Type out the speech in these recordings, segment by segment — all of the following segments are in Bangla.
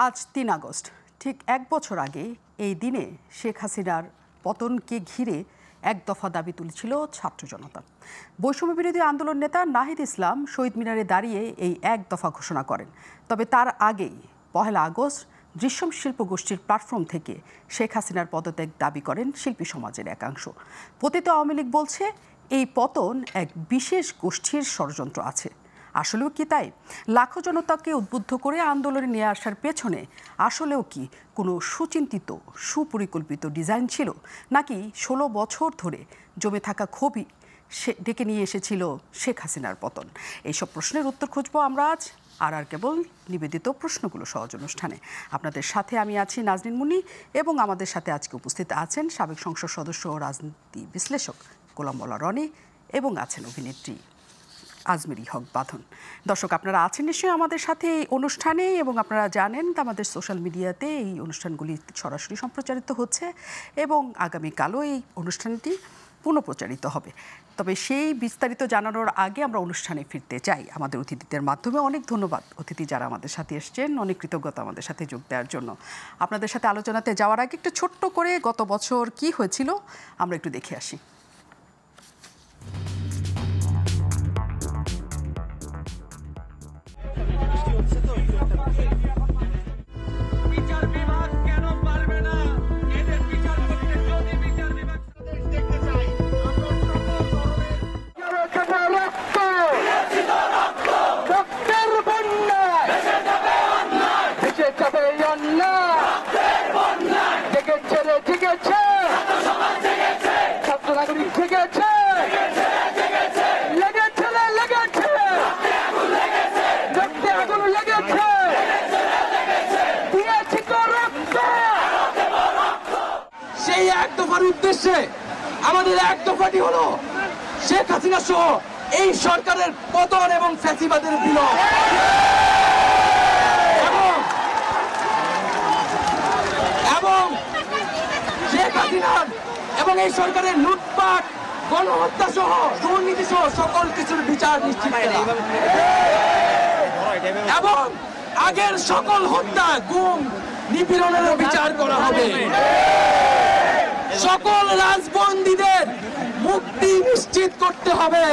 আজ ৩ আগস্ট, ঠিক এক বছর আগে এই দিনে শেখ হাসিনার পতনকে ঘিরে এক দফা দাবি তুলেছিল ছাত্র জনতা। বৈষম্য বিরোধী আন্দোলন নেতা নাহিদ ইসলাম শহীদ মিনারে দাঁড়িয়ে এই এক দফা ঘোষণা করেন। তবে তার আগেই ১ আগস্ট দৃশ্যম শিল্প গোষ্ঠীর প্ল্যাটফর্ম থেকে শেখ হাসিনার পদত্যাগ দাবি করেন শিল্পী সমাজের একাংশ। পতিত আওয়ামী লীগ বলছে এই পতন এক বিশেষ গোষ্ঠীর ষড়যন্ত্র আছে। আসলেও কি তাই? লাখো জনতাকে উদ্বুদ্ধ করে আন্দোলনে নিয়ে আসার পেছনে আসলেও কি কোনো সুচিন্তিত সুপরিকল্পিত ডিজাইন ছিল, নাকি ১৬ বছর ধরে জমে থাকা ক্ষোভই ডেকে নিয়ে এসেছিল শেখ হাসিনার পতন? এইসব প্রশ্নের উত্তর খুঁজবো আমরা আজ আর কেবল নিবেদিত প্রশ্নগুলো সহজ অনুষ্ঠানে। আপনাদের সাথে আমি আছি নাজনীন মুন্নি, এবং আমাদের সাথে আজকে উপস্থিত আছেন সাবেক সংসদ সদস্য ও রাজনীতি বিশ্লেষক গোলাম মোল্লা রনি, এবং আছেন অভিনেত্রী আজমেরী হক বাঁধন। দর্শক, আপনারা আছেন নিশ্চয়ই আমাদের সাথে এই অনুষ্ঠানে, এবং আপনারা জানেন আমাদের সোশ্যাল মিডিয়াতে এই অনুষ্ঠানগুলি সরাসরি সম্প্রচারিত হচ্ছে, এবং আগামীকালও এই অনুষ্ঠানটি পুনঃপ্রচারিত হবে। তবে সেই বিস্তারিত জানানোর আগে আমরা অনুষ্ঠানে ফিরতে চাই আমাদের অতিথিদের মাধ্যমে। অনেক ধন্যবাদ অতিথি যারা আমাদের সাথে এসছেন, অনেক কৃতজ্ঞতা আমাদের সাথে যোগ দেওয়ার জন্য। আপনাদের সাথে আলোচনাতে যাওয়ার আগে একটু ছোট্ট করে গত বছর কি হয়েছিল আমরা একটু দেখে আসি। বিচার বিভাগ কেন পারবে না? এদের বিচার করতে যদি বিচার বিভাগ দেখতে চাই, রক্তের বন্যায় ভেসে যাবে অন্যায়, জেগেছে রে জেগেছে, ছাত্র নাগরিক জেগেছে, লেগেছে রে লেগেছে, রক্তে আগুন লেগেছে, দিয়েছি তো রক্ত। সেই এক দফার উদ্দেশ্যে আমাদের এক দফাটি হলো শেখ হাসিনা সহ এই সরকারের পতন এবং ফ্যাসিবাদের বিলোপ, এবং শেখ হাসিনার এবং এই সরকারের লুটপাট, গণহত্যা সহ দুর্নীতি সহ সকল কিছুর বিচার নিশ্চিত করা, এবং আগের সকল হত্যা, গুম, নিপীড়নের বিচার করা হবে। সকল রাজবন্দীদের মুক্তি নিশ্চিত করতে হবে।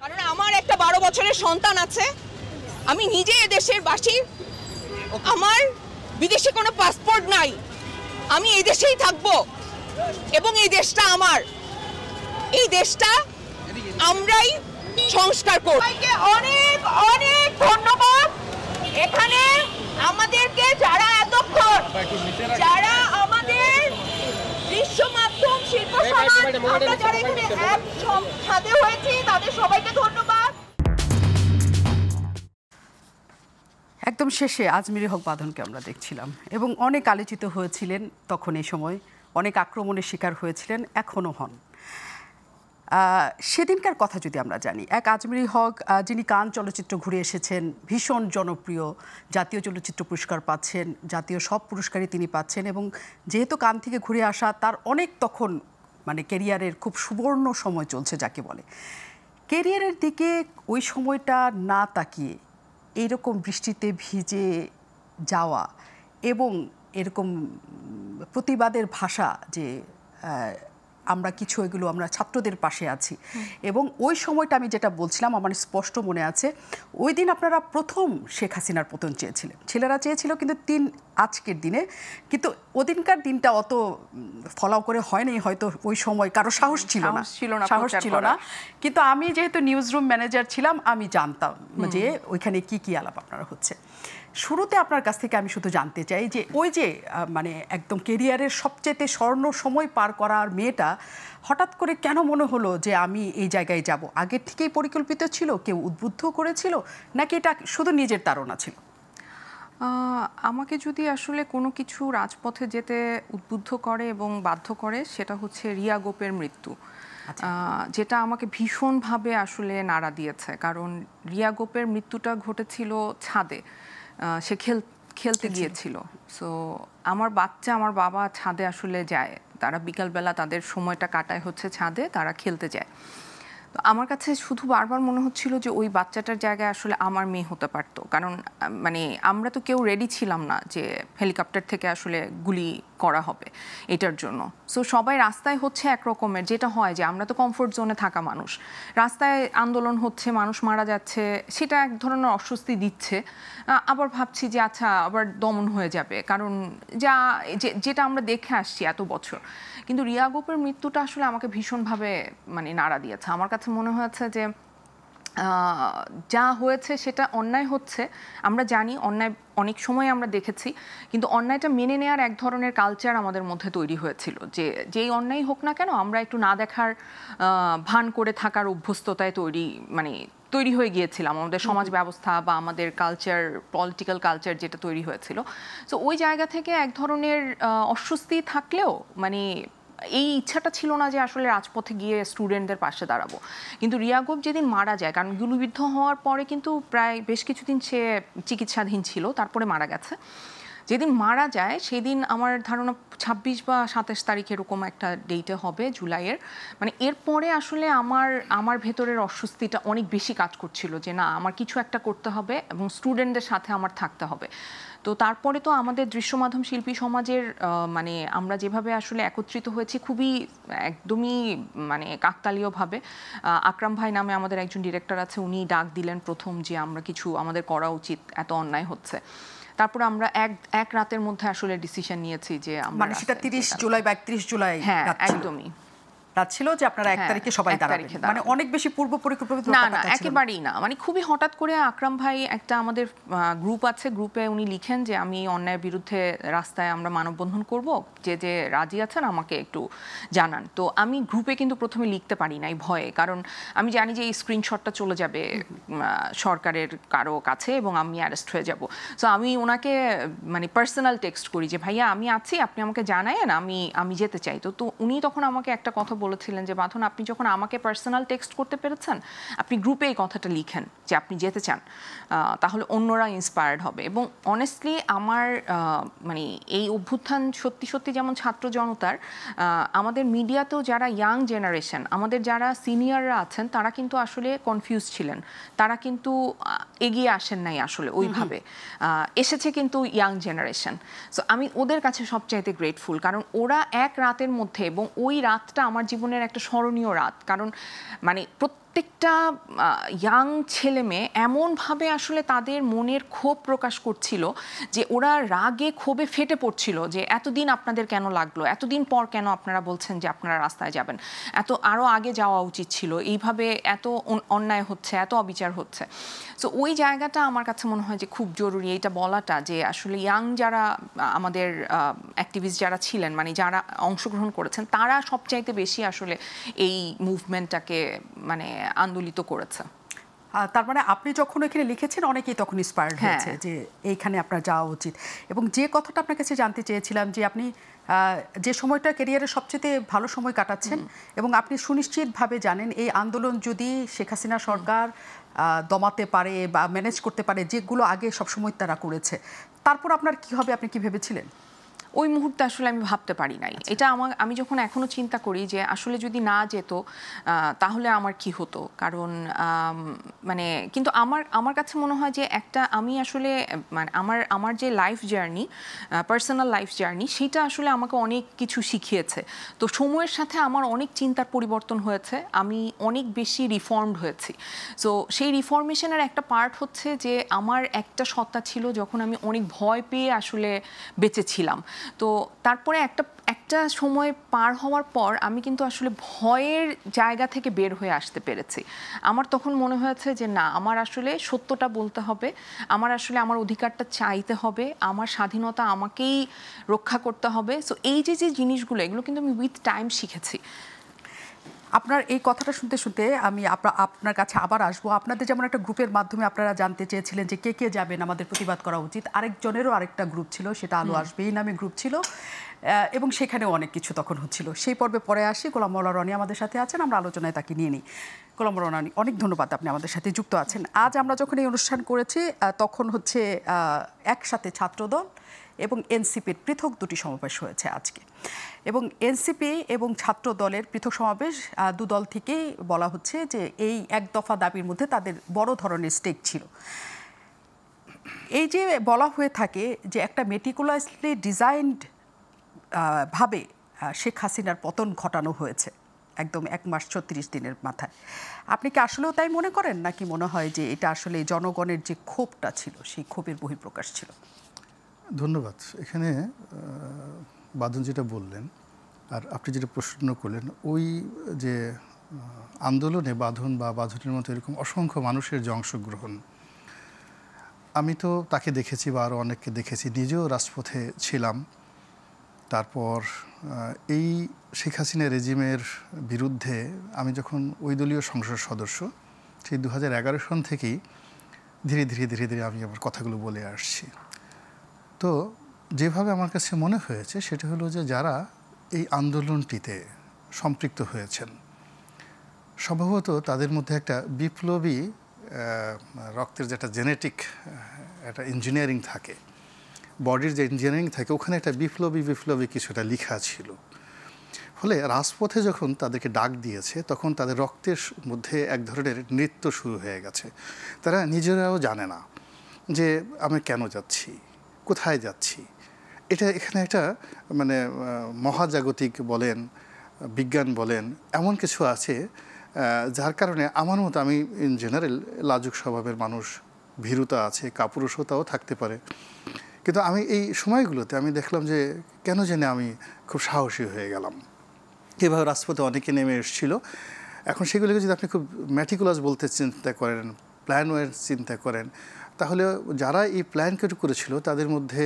কারণ আমার একটা 12 বছরের সন্তান আছে, আমি নিজে এদেশের বাসী, আমার বিদেশে কোনো পাসপোর্ট নাই, আমি এই দেশেই থাকবো, এবং এই দেশটা আমার, এই দেশটা আমরাই সংস্কার করব। অনেক অনেক ধন্যবাদ এখানে আমাদেরকে যারা এতক্ষণ, যারা আমাদের দৃশ্য মাধ্যম শিল্প সমাজ, আমরা যারা এখানে এক ছাদে হয়েছি, তাদের সবাইকে ধন্যবাদ। একদম শেষে আজমেরী হক বাঁধনকে আমরা দেখছিলাম, এবং অনেক আলোচিত হয়েছিলেন তখন। এই সময় অনেক আক্রমণের শিকার হয়েছিলেন, এখনও হন। সেদিনকার কথা যদি আমরা জানি, এক আজমেরী হক যিনি কান চলচ্চিত্র ঘুরে এসেছেন, ভীষণ জনপ্রিয়, জাতীয় চলচ্চিত্র পুরস্কার পাচ্ছেন, জাতীয় সব পুরস্কারই তিনি পাচ্ছেন, এবং যেহেতু কান থেকে ঘুরে আসা, তার অনেক তখন মানে কেরিয়ারের খুব সুবর্ণ সময় চলছে যাকে বলে। কেরিয়ারের দিকে ওই সময়টা না তাকিয়ে এইরকম বৃষ্টিতে ভিজে যাওয়া, এবং এরকম প্রতিবাদের ভাষা যে আমরা কিছু, এগুলো আমরা ছাত্রদের পাশে আছি, এবং ওই সময়টা আমি যেটা বলছিলাম আমার স্পষ্ট মনে আছে। ওই দিন আপনারা প্রথম শেখ হাসিনার পতন চেয়েছিলেন, ছেলেরা চেয়েছিল, কিন্তু আজকের দিনে, কিন্তু ওদিনকার দিনটা অত ফলাও করে হয়নি হয়তো, ওই সময় কারো সাহস ছিল না। কিন্তু আমি যেহেতু নিউজ রুম ম্যানেজার ছিলাম, আমি জানতাম যে ওইখানে কি কি আলাপ আপনারা হচ্ছে। শুরুতে আপনার কাছ থেকে আমি শুধু জানতে চাই যে ওই যে মানে একদম কেরিয়ারের সবচেয়ে স্বর্ণ সময় পার করার মেয়েটা হঠাৎ করে কেন মনে হলো যে আমি এই জায়গায় যাব? আগের থেকেই পরিকল্পিত ছিল, কেউ উদ্বুদ্ধ করেছিল, নাকি এটা শুধু নিজের তাড়না ছিল? আমাকে যদি আসলে কোনো কিছু রাজপথে যেতে উদ্বুদ্ধ করে এবং বাধ্য করে, সেটা হচ্ছে রিয়া গোপের মৃত্যু, যেটা আমাকে ভীষণভাবে আসলে নাড়া দিয়েছে। কারণ রিয়া গোপের মৃত্যুটা ঘটেছিল ছাদে, সে খেলতে গিয়েছিল। সো আমার বাবা ছাদে আসলে যায়, তারা বিকালবেলা তাদের সময়টা কাটায় হচ্ছে ছাদে, তারা খেলতে যায়। তো তো আমার কাছে শুধু বারবার মনে হচ্ছিল যে ওই বাচ্চাটার জায়গায় আসলে আমার মেয়ে হতে পারতো, কারণ মানে আমরা তো কেউ রেডি ছিলাম না যে হেলিকপ্টার থেকে আসলে গুলি করা হবে এটার জন্য। সো সবাই রাস্তায় হচ্ছে একরকমের, যেটা হয় যে আমরা তো কমফোর্ট জোনে থাকা মানুষ, রাস্তায় আন্দোলন হচ্ছে, মানুষ মারা যাচ্ছে, সেটা এক ধরনের অস্বস্তি দিচ্ছে। আবার ভাবছি যে আচ্ছা আবার দমন হয়ে যাবে, কারণ যেটা আমরা দেখে আসছি এত বছর। কিন্তু রিয়া গোপের মৃত্যুটা আসলে আমাকে ভীষণভাবে মানে নাড়া দিয়েছে। আমার কাছে মনে হয়েছে যে যা হয়েছে সেটা অন্যায় হচ্ছে, আমরা জানি অন্যায়, অনেক সময় আমরা দেখেছি, কিন্তু অন্যায়টা মেনে নেওয়ার এক ধরনের কালচার আমাদের মধ্যে তৈরি হয়েছিল যে যেই অন্যায় হোক না কেন আমরা একটু না দেখার ভান করে থাকার অভ্যস্ততায় তৈরি হয়ে গিয়েছিলাম, আমাদের সমাজ ব্যবস্থা বা আমাদের কালচার, পলিটিক্যাল কালচার যেটা তৈরি হয়েছিল। সো ওই জায়গা থেকে এক ধরনের অস্বস্তি থাকলেও মানে এই ইচ্ছাটা ছিল না যে আসলে রাজপথে গিয়ে স্টুডেন্টদের পাশে দাঁড়াবো। কিন্তু রিয়া গোপ যেদিন মারা যায়, কারণ গুলিবিদ্ধ হওয়ার পরে কিন্তু প্রায় বেশ কিছুদিন সে চিকিৎসাধীন ছিল, তারপরে মারা গেছে। যেদিন মারা যায় সেদিন আমার ধারণা 26 বা 27 তারিখ এরকম একটা ডেটে হবে জুলাইয়ের। মানে এরপরে আসলে আমার ভেতরের অস্বস্তিটা অনেক বেশি কাজ করছিল যে না, আমার কিছু একটা করতে হবে এবং স্টুডেন্টদের সাথে আমার থাকতে হবে। তো তারপরে তো আমাদের দৃশ্য মাধ্যম শিল্পী সমাজের মানে আমরা যেভাবে আসলে একত্রিত হয়েছি খুবই একদমই মানে কাকতালীয়ভাবে। আকরাম ভাই নামে আমাদের একজন ডিরেক্টর আছে, উনি ডাক দিলেন প্রথম যে আমরা কিছু আমাদের করা উচিত, এত অন্যায় হচ্ছে। তারপরে আমরা এক রাতের মধ্যে আসলে ডিসিশন নিয়েছি যে আমরা মানে সেটা 30 জুলাই বা 31 জুলাই একদমই রাত ছিল যে আপনারা 1 তারিখে সবাই দাঁড়াবেন, মানে অনেক বেশি পূর্ব পরিকল্পিত না একেবারেই না। মানে খুবই হঠাৎ করে আকরাম ভাই একটা আমাদের গ্রুপ আছে, গ্রুপে উনি লিখেন যে আমি অন্যায়ের বিরুদ্ধে রাস্তায় আমরা মানববন্ধন করব, যে রাজি আছেন আমাকে একটু জানান। তো আমি গ্রুপে কিন্তু প্রথমে লিখতে পারি নাই ভয়ে, কারণ আমি জানি যে এই স্ক্রিনশটটা চলে যাবে সরকারের কারো কাছে এবং আমি অ্যারেস্ট হয়ে যাব। সো আমি ওনাকে মানে পার্সোনাল টেক্সট করি যে ভাইয়া আমি আছি, আপনি আমাকে জানায়েন, আমি যেতে চাই। তো উনি তখন আমাকে একটা কথা বলেছিলেন যে বাঁধন, আপনি যখন আমাকে পার্সোনাল টেক্সট করতে পেরেছেন, আপনি গ্রুপে এই কথাটা লিখেন যে আপনি যেতে চান, তাহলে অন্যরা ইন্সপায়ার্ড হবে। এবং অনেস্টলি আমার মানে এই অভ্যুত্থান সত্যি সত্যি যেমন ছাত্র জনতার, আমাদের মিডিয়াতেও যারা ইয়াং জেনারেশন, আমাদের যারা সিনিয়ররা আছেন, তারা কিন্তু আসলে কনফিউজ ছিলেন, তারা কিন্তু এগিয়ে আসেন নাই আসলে ওইভাবে, এসেছে কিন্তু ইয়াং জেনারেশন। সো আমি ওদের কাছে সবচাইতে গ্রেটফুল, কারণ ওরা এক রাতের মধ্যে, এবং ওই রাতটা আমার জীবনের একটা স্মরণীয় রাত, কারণ মানে প্রত্যেকটা ইয়াং ছেলে মেয়ে এমনভাবে আসলে তাদের মনের ক্ষোভ প্রকাশ করছিল যে ওরা রাগে ক্ষোভে ফেটে পড়ছিল যে এতদিন আপনাদের কেন লাগলো, এতদিন পর কেন আপনারা বলছেন যে আপনারা রাস্তায় যাবেন, আরও আগে যাওয়া উচিত ছিল, এইভাবে এত অন্যায় হচ্ছে, এত অবিচার হচ্ছে। সো ওই জায়গাটা আমার কাছে মনে হয় যে খুব জরুরি এইটা বলাটা, যে আসলে ইয়াং যারা আমাদের অ্যাক্টিভিস্ট যারা ছিলেন, মানে যারা অংশগ্রহণ করেছেন, তারা সবচাইতে বেশি আসলে এই মুভমেন্টটাকে মানে আন্দোলিত করেছে। তার মানে আপনি যখন এখানে লিখেছেন অনেকেই তখন ইন্সপায়ার্ড হয়েছে যে এইখানে আপনার যাওয়া উচিত। এবং যে কথাটা আপনার কাছে জানতে চেয়েছিলাম যে আপনি যে সময়টা ক্যারিয়ারের সবচেয়ে ভালো সময় কাটাচ্ছেন এবং আপনি সুনিশ্চিতভাবে জানেন এই আন্দোলন যদি শেখ হাসিনা সরকার দমাতে পারে বা ম্যানেজ করতে পারে, যেগুলো আগে সবসময় তারা করেছে, তারপর আপনার কি হবে, আপনি কি ভেবেছিলেন? ওই মুহূর্তে আসলে আমি ভাবতে পারি নাই। এটা আমি যখন এখনো চিন্তা করি যে আসলে যদি না যেত তাহলে আমার কি হতো, কারণ মানে কিন্তু আমার কাছে মনে হয় যে আমি আসলে মানে আমার যে life journey, personal life journey, সেটা আসলে আমাকে অনেক কিছু শিখিয়েছে। তো সময়ের সাথে আমার অনেক চিন্তার পরিবর্তন হয়েছে, আমি অনেক বেশি রিফর্মড হয়েছি। সো সেই রিফর্মেশনের একটা পার্ট হচ্ছে যে আমার একটা সত্তা ছিল যখন আমি অনেক ভয় পেয়ে আসলে বেঁচেছিলাম। তো তারপরে একটা সময় পার হওয়ার পর আমি কিন্তু আসলে ভয়ের জায়গা থেকে বের হয়ে আসতে পেরেছি। আমার তখন মনে হয়েছে যে না, আমার আসলে সত্যটা বলতে হবে, আমার আসলে আমার অধিকারটা চাইতে হবে, আমার স্বাধীনতা আমাকেই রক্ষা করতে হবে। সো এই যে জিনিসগুলো, এগুলো কিন্তু আমি উইথ টাইম শিখেছি। আপনার এই কথাটা শুনতে শুনতে আমি আপনার কাছে আবার আসবো। আপনাদের যেমন একটা গ্রুপের মাধ্যমে আপনারা জানতে চেয়েছিলেন যে কে কে যাবেন, আমাদের প্রতিবাদ করা উচিত, আরেকজনেরও আরেকটা গ্রুপ ছিল, সেটা আলো আসবে এই নামে গ্রুপ ছিল, এবং সেখানেও অনেক কিছু তখন হচ্ছিল। সেই পর্বে পরে আসি, গোলাম মাওলা রনি আমাদের সাথে আছেন, আমরা আলোচনায় তাকে নিয়ে নিই। গোলাম মাওলা রনি, অনেক ধন্যবাদ, আপনি আমাদের সাথে যুক্ত আছেন। আজ আমরা যখন এই অনুষ্ঠান করেছি তখন হচ্ছে একসাথে ছাত্রদল এবং এনসিপির পৃথক দুটি সমাবেশ হয়েছে আজকে। এবং এনসিপি এবং ছাত্র দলের পৃথক সমাবেশ, দু দল থেকেই বলা হচ্ছে যে এই এক দফা দাবির মধ্যে তাদের বড় ধরনের স্টেক ছিল। এই যে বলা হয়ে থাকে যে একটা মেটিকুলাসলি ডিজাইনড ভাবে শেখ হাসিনার পতন ঘটানো হয়েছে একদম 1 মাস 36 দিনের মাথায়, আপনি কি আসলেও তাই মনে করেন, নাকি মনে হয় যে এটা আসলে জনগণের যে ক্ষোভটা ছিল সেই ক্ষোভের বহিঃপ্রকাশ ছিল? ধন্যবাদ। এখানে বাঁধন যেটা বললেন আর আপনি যেটা প্রশ্ন করলেন, ওই যে আন্দোলনে বাঁধন বা বাঁধনের মতো এরকম অসংখ্য মানুষের যে অংশগ্রহণ, আমি তো তাকে দেখেছি বা আরও অনেককে দেখেছি, নিজেও রাজপথে ছিলাম। তারপর এই শেখ হাসিনা রেজিমের বিরুদ্ধে আমি যখন ওই দলীয় সংসদ সদস্য, সেই 2011 সন থেকেই ধীরে ধীরে আমি আমার কথাগুলো বলে আসছি। তো যেভাবে আমার কাছে মনে হয়েছে সেটা হলো যে যারা এই আন্দোলনটিতে সম্পৃক্ত হয়েছেন, সম্ভবত তাদের মধ্যে একটা বিপ্লবী রক্তের যেটা জেনেটিক একটা ইঞ্জিনিয়ারিং থাকে, বডির যে ইঞ্জিনিয়ারিং থাকে, ওখানে একটা বিপ্লবী কিছুটা লেখা ছিল। ফলে রাজপথে যখন তাদেরকে ডাক দিয়েছে তখন তাদের রক্তের মধ্যে এক ধরনের নৃত্য শুরু হয়ে গেছে। তারা নিজেরাও জানে না যে আমি কেন যাচ্ছি, কোথায় যাচ্ছি। এখানে একটা মানে মহাজাগতিক বলেন, বিজ্ঞান বলেন, এমন কিছু আছে যার কারণে আমার মতো, আমি ইন জেনারেল লাজুক স্বভাবের মানুষ, ভীরুতা আছে, কাপুরুষতাও থাকতে পারে, কিন্তু আমি এই সময়গুলোতে আমি দেখলাম যে কেন জানি আমি খুব সাহসী হয়ে গেলাম। এভাবে রাজপথে অনেকে নেমে এসেছিল। এখন সেগুলোকে যদি আপনি খুব ম্যাটিকুলাস বলতে চিন্তা করেন, প্ল্যান ওয়াইজ চিন্তা করেন, তাহলে যারা এই প্ল্যান করেছিল তাদের মধ্যে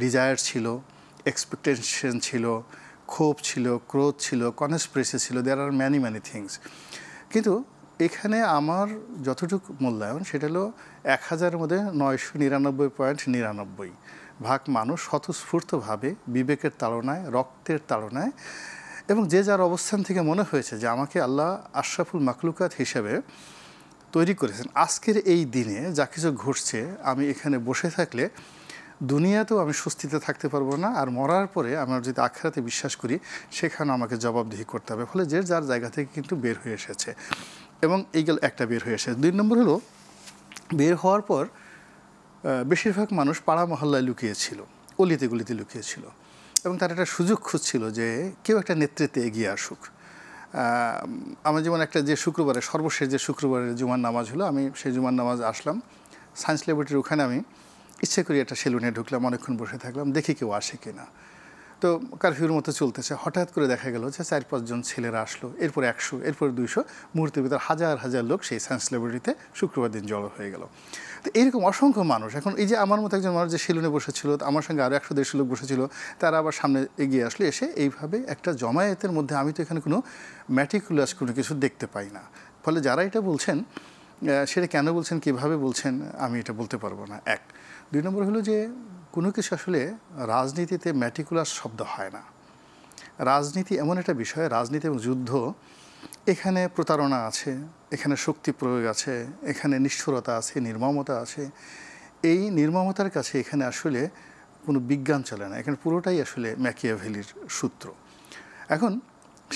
ডিজায়ার ছিল, এক্সপেকটেশন ছিল, ক্ষোভ ছিল, ক্রোধ ছিল, কনস্পিরেসি ছিল, দেয়ার আর ম্যানি থিংস। কিন্তু এখানে আমার যতটুকু মূল্যায়ন সেটা হলো 1000-এর মধ্যে 999.99 ভাগ মানুষ স্বতঃস্ফূর্তভাবে বিবেকের তাড়নায়, রক্তের তাড়নায়, এবং যে যার অবস্থান থেকে মনে হয়েছে যে আমাকে আল্লাহ আশরাফুল মাখলুকাত হিসেবে তৈরি করেছেন। আজকের এই দিনে যা কিছু ঘটছে, আমি এখানে বসে থাকলে দুনিয়াতেও আমি স্বস্তিতে থাকতে পারবো না, আর মরার পরে আমরা যদি আখিরাতে বিশ্বাস করি সেখানে আমাকে জবাবদিহি করতে হবে। ফলে যে যার জায়গা থেকে কিন্তু বের হয়ে এসেছে, এবং এইগুলো একটা বের হয়ে এসেছে। 2 নম্বর হলো, বের হওয়ার পর বেশিরভাগ মানুষ পাড়া মহল্লায় লুকিয়েছিল, অলিতে গলিতে লুকিয়েছিল, এবং তার একটা সুযোগ খুঁজছিল যে কেউ একটা নেতৃত্বে এগিয়ে আসুক। আমার যেমন একটা যে শুক্রবারে, সর্বশেষ যে শুক্রবারের জুমার নামাজ হলো, আমি সেই জুমার নামাজ আসলাম সায়েন্স ল্যাবরেটরির ওখানে, আমি ইচ্ছে করি একটা সেলুনে ঢুকলাম, অনেকক্ষণ বসে থাকলাম, দেখি কেউ আসে কিনা। তো কারফিউর মতো চলতেছে, হঠাৎ করে দেখা গেল যে 4-5 জন ছেলেরা আসলো, এরপর 100, এরপর 200, মুহূর্তের ভিতর হাজার লোক সেই সায়েন্স ল্যাবরেটরিতে শুক্রবার দিন জড়ো হয়ে গেল। তো এরকম অসংখ্য মানুষ, এখন এই যে আমার মতো একজন মানুষ যে সেলুনে বসেছিল, আমার সঙ্গে আরও 100-150 লোক বসেছিল, তারা আবার সামনে এগিয়ে আসলে, এসে এইভাবে একটা জমায়েতের মধ্যে আমি তো এখানে কোনো ম্যাটিকুলাস কোনো কিছু দেখতে পাই না। ফলে যারা এটা বলছেন সেটা কেন বলছেন, কীভাবে বলছেন, আমি এটা বলতে পারবো না। 1 2 নম্বর হলো যে কোনো কিছু আসলে রাজনীতিতে ম্যাটিকুলাস শব্দ হয় না। রাজনীতি এমন একটা বিষয়, রাজনীতি এবং যুদ্ধ, এখানে প্রতারণা আছে, এখানে শক্তি প্রয়োগ আছে, এখানে নিষ্ঠুরতা আছে, নির্মমতা আছে। এই নির্মমতার কাছে এখানে আসলে কোনো বিজ্ঞান চলে না, এখানে পুরোটাই আসলে ম্যাকিয়াভেলির সূত্র। এখন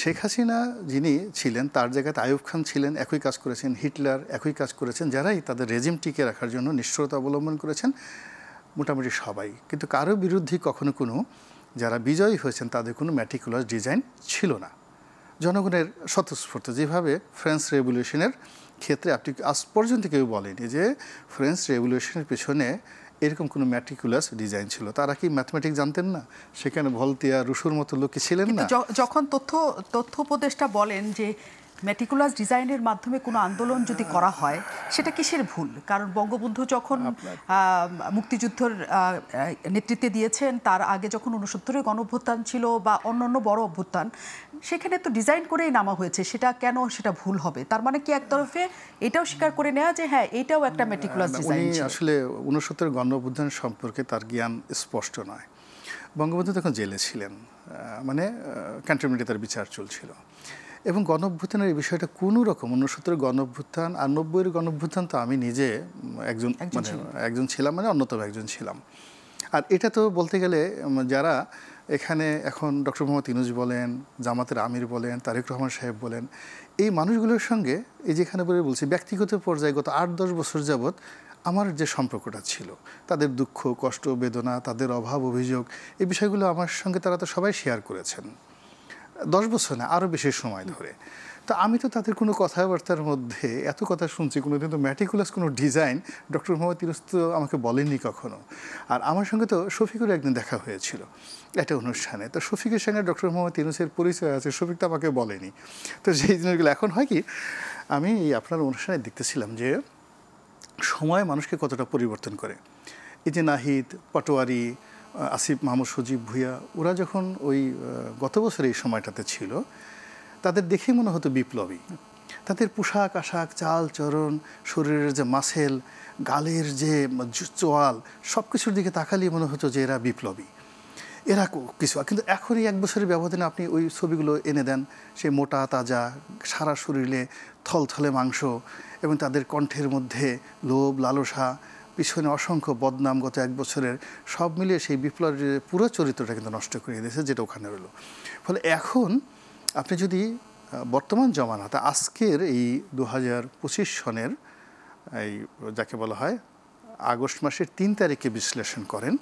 শেখ হাসিনা যিনি ছিলেন, তার জায়গাতে আইয়ুব খান ছিলেন, একই কাজ করেছেন, হিটলার একই কাজ করেছেন, যারাই তাদের রেজিম টিকে রাখার জন্য নিষ্ঠুরতা অবলম্বন করেছেন, মোটামুটি সবাই। কিন্তু কারো বিরুদ্ধে কখনো কোনো, যারা বিজয়ী হয়েছেন তাদের কোনো ম্যাটিকুলাস ডিজাইন ছিল না। জনগণের স্বতঃস্ফূর্ত, যেভাবে ফ্রেঞ্চ রেভলিউশনের ক্ষেত্রে আপনি আজ পর্যন্ত কেউ বলেনি যে ফ্রেঞ্চ রেভলিউশনের পেছনে এরকম কোনো ম্যাটিকুলাস ডিজাইন ছিল। তারা কি ম্যাথমেটিক্স জানতেন না? সেখানে ভলতেয়ার, রুশোর মতো লোক ছিলেন না? যখন তথ্য উপদেষ্টা বলেন যে মেটিকুলাস ডিজাইনের মাধ্যমে কোনো আন্দোলন যদি করা হয় সেটা কিসের ভুল? কারণ বঙ্গবন্ধু যখন মুক্তিযুদ্ধের নেতৃত্বে দিয়েছেন, তার আগে যখন 69-এর গণঅভ্যুত্থান ছিল বা অন্যান্য বড় অভ্যুত্থান, সেখানে তো ডিজাইন করেই নামা হয়েছে, সেটা কেন সেটা ভুল হবে? তার মানে কি একতরফে এটাও স্বীকার করে নেওয়া যে হ্যাঁ এটাও একটা মেটিকুলাস ডিজাইন ছিল? আসলে 69-এর গণঅভ্যুত্থান সম্পর্কে তার জ্ঞান স্পষ্ট নয়। বঙ্গবন্ধু তখন জেলে ছিলেন, মানে ক্যান্টনমেন্টে তার বিচার চলছিল, এবং গণঅভ্যুত্থানের এই বিষয়টা কোনো রকম 69-এর গণঅভ্যুত্থান আর 90-এর গণঅভ্যুত্থান তো আমি নিজে একজন ছিলাম, মানে অন্যতম একজন ছিলাম। আর এটা তো বলতে গেলে যারা এখানে এখন ডক্টর মোহাম্মদ ইউনূস বলেন, জামাতের আমির বলেন, তারেক রহমান সাহেব বলেন, এই মানুষগুলোর সঙ্গে এই যেখানে বলে বলছি ব্যক্তিগত পর্যায়ে গত 8-10 বছর যাবৎ আমার যে সম্পর্কটা ছিল, তাদের দুঃখ কষ্ট বেদনা, তাদের অভাব অভিযোগ, এই বিষয়গুলো আমার সঙ্গে তারা তো সবাই শেয়ার করেছেন 10 বছর না আরও বেশি সময় ধরে। তো আমি তো তাদের কোনো কথাবার্তার মধ্যে এত কথা শুনছি, কোনোদিন তো ম্যাটিকুলাস কোনো ডিজাইন ডক্টর মোহাম্মদ ইউনূস তো আমাকে বলেননি কখনো। আর আমার সঙ্গে তো শফিকের একদিন দেখা হয়েছিল একটা অনুষ্ঠানে, তো শফিকের সঙ্গে ডক্টর মোহাম্মদ ইউনূসের পরিচয় আছে, শফিক তো আমাকে বলেনি। তো সেই জিনিসগুলো এখন হয় কি, আমি আপনার অনুষ্ঠানে দেখতেছিলাম যে সময় মানুষকে কতটা পরিবর্তন করে। এই যে নাহিদ, পাটোয়ারি, আসিফ মাহমুদ, সজীব ভুঁইয়া, ওরা যখন ওই গত বছর এই সময়টাতে ছিল, তাদের দেখেই মনে হতো বিপ্লবী। তাদের পোশাক আশাক, চাল চরণ, শরীরের যে মাসেল, গালের যে চোয়াল, সব কিছুর দিকে তাকালেই মনে হতো যে এরা বিপ্লবী, এরা কিছু। কিন্তু এখন এই 1 বছরের ব্যবধানে আপনি ওই ছবিগুলো এনে দেন, সে মোটা তাজা, সারা শরীরে থলথলে মাংস, এবং তাদের কণ্ঠের মধ্যে লোভ লালসা, পিছনে অসংখ্য বদনাম গত 1 বছরের, সব মিলিয়ে সেই বিপ্লবের পুরো চরিত্রটা কিন্তু নষ্ট করে দিয়েছে, যেটা ওখানে রইল। ফলে এখন আপনি যদি বর্তমান জমানাতে আজকের এই 2025 সনের এই যাকে বলা হয় আগস্ট মাসের 3 তারিখে বিশ্লেষণ করেন,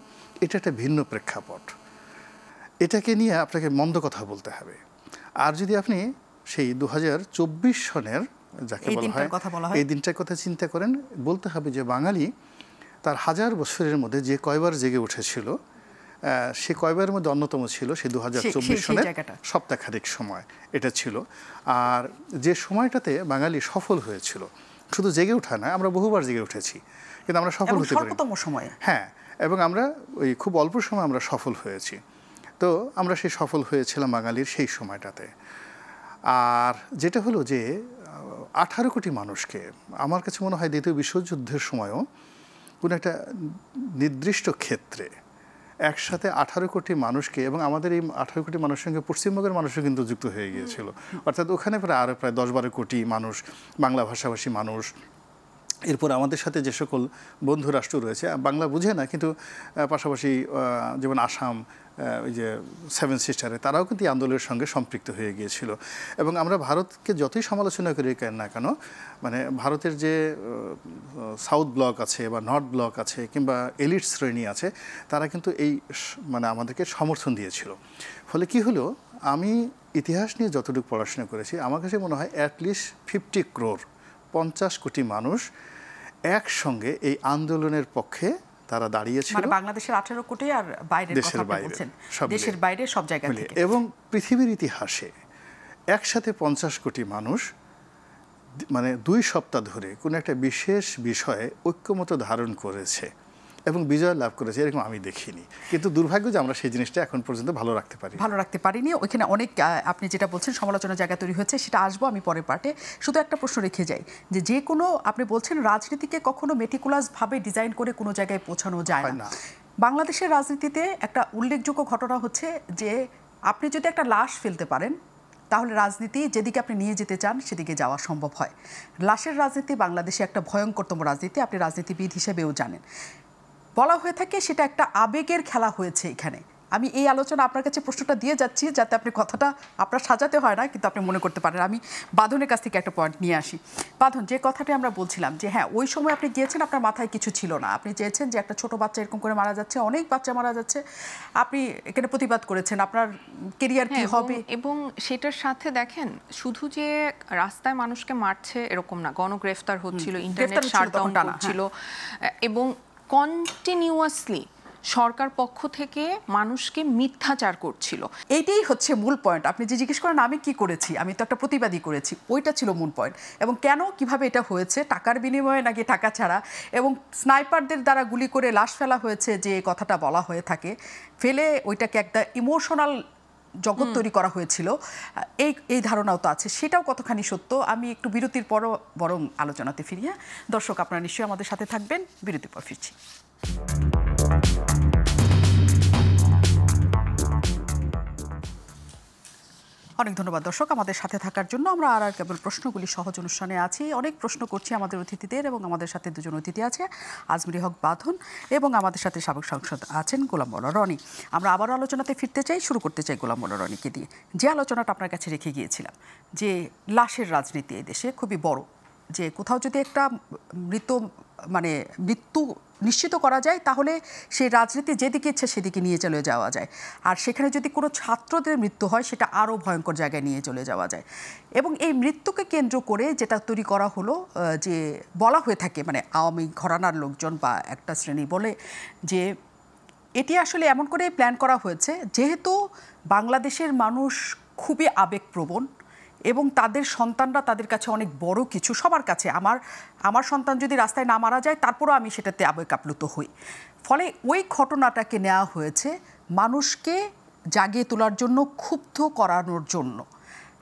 এটা একটা ভিন্ন প্রেক্ষাপট। এটাকে নিয়ে আপনাকে মন্দ কথা বলতে হবে। আর যদি আপনি সেই 2024 সনের যাকে বলা হয় এই দিনটার কথা চিন্তা করেন, বলতে হবে যে বাঙালি তার 1000 বছরের মধ্যে যে কয়বার জেগে উঠেছিল, সে কয়বারের মধ্যে অন্যতম ছিল সেই 2024 সনের সপ্তাহখানেক সময় এটা ছিল। আর যে সময়টাতে বাঙালি সফল হয়েছিল, শুধু জেগে ওঠা না, আমরা বহুবার জেগে উঠেছি কিন্তু আমরা সফল হতে পারিনি। হ্যাঁ, এবং আমরা ওই খুব অল্প সময় আমরা সফল হয়েছি। তো আমরা সেই সফল হয়েছিলাম বাঙালির সেই সময়টাতে। আর যেটা হলো যে 18 কোটি মানুষকে, আমার কাছে মনে হয় দ্বিতীয় বিশ্বযুদ্ধের সময়ও কোনো একটা নির্দিষ্ট ক্ষেত্রে একসাথে 18 কোটি মানুষকে, এবং আমাদের এই 18 কোটি মানুষের সঙ্গে পশ্চিমবঙ্গের মানুষও কিন্তু যুক্ত হয়ে গিয়েছিল, অর্থাৎ ওখানে প্রায় 10-12 কোটি মানুষ, বাংলা ভাষাভাষী মানুষ। এরপর আমাদের সাথে যে সকল বন্ধু রাষ্ট্র রয়েছে, বাংলা বুঝে না কিন্তু পাশাপাশি যেমন আসাম, ওই যে 7 সিস্টারে, তারাও কিন্তু এই আন্দোলনের সঙ্গে সম্পৃক্ত হয়ে গিয়েছিল। এবং আমরা ভারতকে যতই সমালোচনা করি না কেন, মানে ভারতের যে সাউথ ব্লক আছে বা নর্থ ব্লক আছে কিংবা এলিট শ্রেণী আছে, তারা কিন্তু এই মানে আমাদেরকে সমর্থন দিয়েছিল। ফলে কি হলো, আমি ইতিহাস নিয়ে যতটুকু পড়াশোনা করেছি, আমার কাছে মনে হয় অ্যাটলিস্ট 50 ক্রোর 50 কোটি মানুষ একসঙ্গে এই আন্দোলনের পক্ষে তারা দাঁড়িয়েছিল। মানে বাংলাদেশের 18 কোটি আর বাইরের কথা বলছেন, দেশের বাইরে সব জায়গা থেকে। এবং পৃথিবীর ইতিহাসে একসাথে 50 কোটি মানুষ মানে 2 সপ্তাহ ধরে কোনো একটা বিশেষ বিষয়ে ঐক্যমত ধারণ করেছে এবং বিজয় লাভ করেছে, এরকম আমি দেখিনি। কিন্তু দুর্ভাগ্য যে আমরা সেই জিনিসটা এখন পর্যন্ত ভালো রাখতে পারিনি। ওইখানে অনেক আপনি যেটা বলছেন সমালোচনার জায়গা তৈরি হয়েছে, সেটা আসবো আমি পরের পার্টে। শুধু একটা প্রশ্ন রেখে যাই যে কোনো আপনি বলছেন রাজনীতিকে কখনো মেটিকুলাসভাবে ডিজাইন করে কোনো জায়গায় পৌঁছানো যায় না। বাংলাদেশের রাজনীতিতে একটা উল্লেখযোগ্য ঘটনা হচ্ছে যে আপনি যদি একটা লাশ ফেলতে পারেন, তাহলে রাজনীতি যেদিকে আপনি নিয়ে যেতে চান সেদিকে যাওয়া সম্ভব হয়। লাশের রাজনীতি বাংলাদেশে একটা ভয়ঙ্করতম রাজনীতি, আপনি রাজনীতিবিদ হিসেবেও জানেন। বলা হয়ে থাকে সেটা একটা আবেগের খেলা হয়েছে এখানে। আমি এই আলোচনা আপনার কাছে প্রশ্নটা দিয়ে যাচ্ছি যাতে আপনি কথাটা আপনার সাজাতে হয় না, কিন্তু আপনি মনে করতে পারেন। আমি বাঁধনের কাছ থেকে একটা পয়েন্ট নিয়ে আসি। বাঁধন, যে কথাটি আমরা বলছিলাম যে হ্যাঁ, ওই সময় আপনি গিয়েছেন, আপনার মাথায় কিছু ছিল না, আপনি চেয়েছেন যে একটা ছোট বাচ্চা এরকম করে মারা যাচ্ছে, অনেক বাচ্চা মারা যাচ্ছে, আপনি এখানে প্রতিবাদ করেছেন, আপনার কেরিয়ার কি হবে। এবং সেটার সাথে দেখেন, শুধু যে রাস্তায় মানুষকে মারছে এরকম না, গণগ্রেফতার হচ্ছিল, ইন্টারনেট শাটডাউন হচ্ছিল, এবং কন্টিনিউয়াসলি সরকার পক্ষ থেকে মানুষকে মিথ্যাচার করছিল। এইটাই হচ্ছে মূল পয়েন্ট। আপনি যে জিজ্ঞেস করেন আমি কি করেছি, আমি তো একটা প্রতিবাদী করেছি, ওইটা ছিল মূল পয়েন্ট। এবং কেন, কিভাবে এটা হয়েছে, টাকার বিনিময়ে নাকি টাকা ছাড়া, এবং স্নাইপারদের দ্বারা গুলি করে লাশ ফেলা হয়েছে যে কথাটা বলা হয়ে থাকে, ফেলে ওইটাকে একটা ইমোশনাল জগৎ তৈরি করা হয়েছিল, এই ধারণাও তো আছে। সেটাও কতখানি সত্য, আমি একটু বিরতির পরও বরং আলোচনাতে ফিরিয়ে। দর্শক, আপনারা নিশ্চয়ই আমাদের সাথে থাকবেন, বিরতির পর ফিরছি। অনেক ধন্যবাদ দর্শক আমাদের সাথে থাকার জন্য। আমরা আর কেবল প্রশ্নগুলি সহজ অনুষ্ঠানে আছি, অনেক প্রশ্ন করছি আমাদের অতিথিদের, এবং আমাদের সাথে দুজন অতিথি আছে, আজমিরি হক বাঁধন এবং আমাদের সাথে সাবেক সাংসদ আছেন গোলাম মোল্লা রনি। আমরা আবারও আলোচনাতে ফিরতে চাই, শুরু করতে চাই গোলাম মোল্লা রনিকে দিয়ে। যে আলোচনাটা আপনার কাছে রেখে গিয়েছিলাম যে লাশের রাজনীতি এই দেশে খুবই বড়, যে কোথাও যদি একটা মৃত্যু নিশ্চিত করা যায় তাহলে সেই রাজনীতি যেদিকে ইচ্ছে সেদিকে নিয়ে চলে যাওয়া যায়, আর সেখানে যদি কোনো ছাত্রদের মৃত্যু হয় সেটা আরও ভয়ঙ্কর জায়গায় নিয়ে চলে যাওয়া যায়। এবং এই মৃত্যুকে কেন্দ্র করে যেটা তৈরি করা হলো, যে বলা হয়ে থাকে আওয়ামী ঘরানার লোকজন বা একটা শ্রেণী বলে যে এটি আসলে এমন করে প্ল্যান করা হয়েছে যেহেতু বাংলাদেশের মানুষ খুবই আবেগপ্রবণ এবং তাদের সন্তানরা তাদের কাছে অনেক বড় কিছু, সবার কাছে। আমার সন্তান যদি রাস্তায় না মারা যায় তারপরও আমি সেটাতে আবেগ আপ্লুত হই। ফলে ওই ঘটনাটাকে নেওয়া হয়েছে মানুষকে জাগিয়ে তোলার জন্য, ক্ষুব্ধ করানোর জন্য।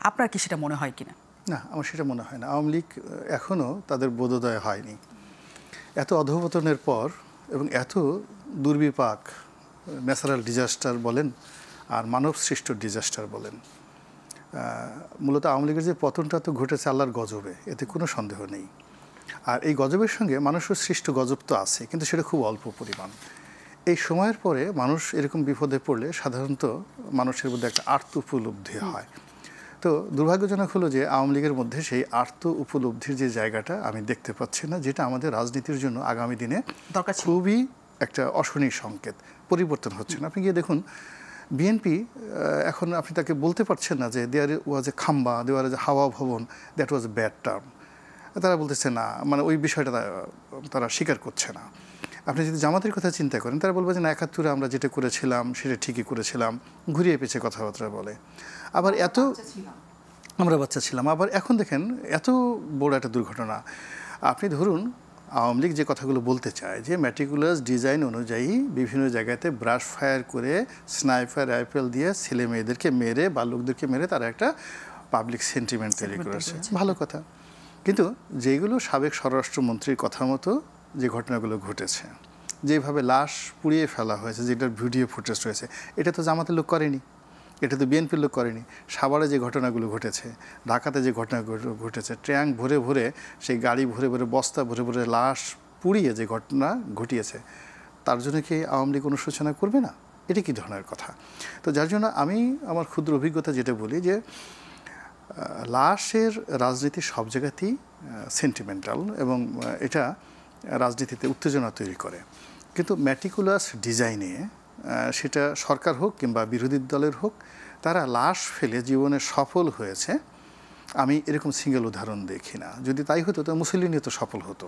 আপনার কি সেটা মনে হয় কিনা? না, আমার সেটা মনে হয় না। আওয়ামী লীগ এখনও তাদের বোধোদয় হয়নি। এত অধঃপতনের পর এবং এত দুর্বিপাক, ন্যাচারাল ডিজাস্টার বলেন আর মানব সৃষ্ট ডিজাস্টার বলেন, মূলত আওয়ামী লীগের যে পতনটা তো ঘটেছে আল্লাহর গজবে, এতে কোনো সন্দেহ নেই। আর এই গজবের সঙ্গে মানুষের সৃষ্ট গজব তো আছে, কিন্তু সেটা খুব অল্প পরিমাণ। এই সময়ের পরে মানুষ এরকম বিপদে পড়লে সাধারণত মানুষের মধ্যে একটা আর্ত উপলব্ধি হয়। তো দুর্ভাগ্যজনক হলো যে আওয়ামী লীগের মধ্যে সেই আর্ত উপলব্ধির যে জায়গাটা আমি দেখতে পাচ্ছি না, যেটা আমাদের রাজনীতির জন্য আগামী দিনে খুবই একটা অশনি সংকেত। পরিবর্তন হচ্ছে না। আপনি গিয়ে দেখুন বিএনপি এখন আপনি তাকে বলতে পারছেন না যে দেয়ার ওয়াজ এ খাম্বা, দেওয়ার যে হাওয়া ভবন, that was a bad term. তারা বলতেছে না, ওই বিষয়টা তারা স্বীকার করছে না। আপনি যদি জামাতের কথা চিন্তা করেন, তারা বলবে যে না, ৭১ আমরা যেটা করেছিলাম সেটা ঠিকই করেছিলাম, ঘুরিয়ে পেঁচে কথাবার্তা বলে। আবার আমরা বাচ্চা ছিলাম। আবার এখন দেখেন এত বড় একটা দুর্ঘটনা। আপনি ধরুন আওয়ামী লীগ যে কথাগুলো বলতে চায় যে ম্যাটিকুলাস ডিজাইন অনুযায়ী বিভিন্ন জায়গাতে ব্রাশ ফায়ার করে, স্নাইপার রাইফেল দিয়ে ছেলে মেয়েদেরকে মেরে বা লোকদেরকে মেরে তারা একটা পাবলিক সেন্টিমেন্ট তৈরি করেছে, ভালো কথা। কিন্তু যেগুলো সাবেক স্বরাষ্ট্রমন্ত্রীর কথা মতো যে ঘটনাগুলো ঘটেছে, যেভাবে লাশ পুড়িয়ে ফেলা হয়েছে, যেটার ভিডিও ফুটেজ রয়েছে, এটা তো জামাতের লোক করেনি, এটা তো বিএনপির লোক করেনি। সাভারে যে ঘটনাগুলো ঘটেছে, ঢাকাতে যে ঘটনাগুলো ঘটেছে, ট্যাঙ্ক ভরে ভরে, সেই গাড়ি ভরে ভরে, বস্তা ভরে ভরে লাশ পুড়িয়ে যে ঘটনা ঘটিয়েছে, তার জন্য কি আওয়ামী লীগ অনুশোচনা করবে না? এটা কি ধরনের কথা? তো যার জন্য আমি আমার ক্ষুদ্র অভিজ্ঞতা যেটা বলি যে লাশের রাজনীতি সব জায়গাতেই সেন্টিমেন্টাল এবং এটা রাজনীতিতে উত্তেজনা তৈরি করে। কিন্তু ম্যাটিকুলাস ডিজাইনে সেটা সরকার হোক কিংবা বিরোধী দলের হোক, তারা লাশ ফেলে জীবনে সফল হয়েছে আমি এরকম সিঙ্গেল উদাহরণ দেখি না। যদি তাই হতো তো মুসলিনও তো সফল হতো,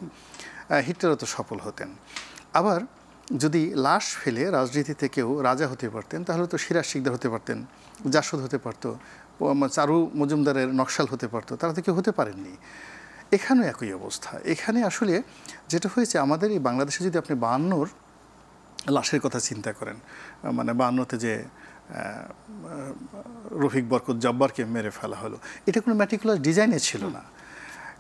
হিটলারও তো সফল হতেন। আবার যদি লাশ ফেলে রাজনীতিতে কেউ রাজা হতে পারতেন, তাহলে তো সিরাজ শিকদার হতে পারতেন, জাসদ হতে পারতো, চারু মজুমদারের নকশাল হতে পারতো, তারা তো কেউ হতে পারেননি। এখানেও একই অবস্থা। এখানে আসলে যেটা হয়েছে, আমাদের এই বাংলাদেশে যদি আপনি ৫২ লাশের কথা চিন্তা করেন, ৫২তে যে রফিক বরকত জব্বারকে মেরে ফেলা হলো, এটা কোনো ম্যাটিকুলাস ডিজাইনে ছিল না।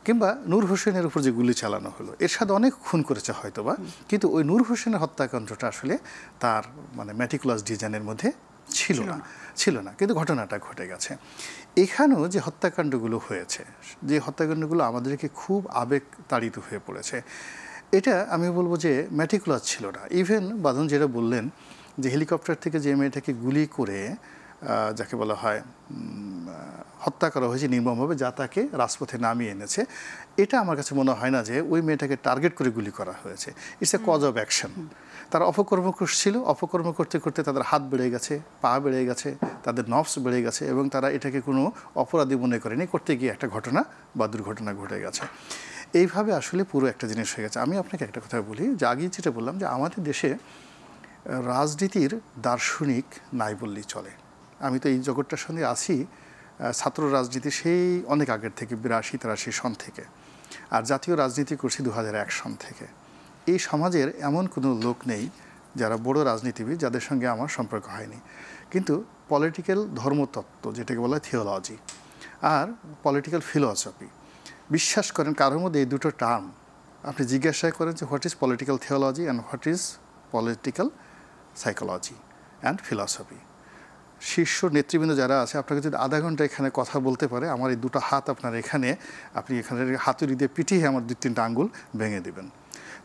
কিংবা নূর হোসেনের উপর যে গুলি চালানো হলো, এর সাথে অনেক খুন করেছে হয়তো বা, কিন্তু ওই নূর হোসেনের হত্যাকাণ্ডটা আসলে তার ম্যাটিকুলাস ডিজাইনের মধ্যে ছিল না, কিন্তু ঘটনাটা ঘটে গেছে। এখানেও যে হত্যাকাণ্ডগুলো হয়েছে, যে হত্যাকাণ্ডগুলো আমাদেরকে খুব আবেগ তাড়িত হয়ে পড়েছে, এটা আমি বলবো যে ম্যাটিকুলাস ছিল না। ইভেন বাঁধন যেটা বললেন যে হেলিকপ্টার থেকে যে মেয়েটাকে গুলি করে যাকে বলা হয় হত্যা করা হয়েছে নির্মমভাবে, যা তাকে রাজপথে নামিয়ে এনেছে, এটা আমার কাছে মনে হয় না যে ওই মেয়েটাকে টার্গেট করে গুলি করা হয়েছে। It's a cause of action. তারা অপকর্ম করছিল, অপকর্ম করতে করতে তাদের হাত বেড়ে গেছে, পা বেড়ে গেছে, তাদের নফস বেড়ে গেছে, এবং তারা এটাকে কোনো অপরাধী মনে করেনি, করতে গিয়ে একটা ঘটনা বা দুর্ঘটনা ঘটে গেছে। এইভাবে আসলে পুরো একটা জিনিস হয়ে গেছে। আমি আপনাকে একটা কথা বলি, যে আগে যেটা বললাম যে আমাদের দেশে রাজনীতির দার্শনিক নাই বললেই চলে। আমি তো এই জগৎটার সঙ্গে আছি ছাত্র রাজনীতি সেই অনেক আগের থেকে, ৮২-৮৩ সন থেকে, আর জাতীয় রাজনীতি করছি ২০০১ সন থেকে। এই সমাজের এমন কোনো লোক নেই যারা বড় রাজনীতিবিদ যাদের সঙ্গে আমার সম্পর্ক হয়নি। কিন্তু পলিটিক্যাল ধর্মতত্ত্ব, যেটাকে বলা হয় থিওলজি, আর পলিটিক্যাল ফিলসফি, বিশ্বাস করেন কারোর মধ্যে এই দুটো টার্ম আপনি জিজ্ঞাসা করেন যে what is political theology and what is political psychology and philosophy, শীর্ষ নেতৃবৃন্দ যারা আছে, আপনাকে যদি আধা ঘন্টা এখানে কথা বলতে পারে, আমার এই দুটো হাত আপনার এখানে, আপনি এখানে হাতুড়ি দিয়ে পিটিয়ে আমার 2-3টা আঙ্গুল ভেঙে দেবেন।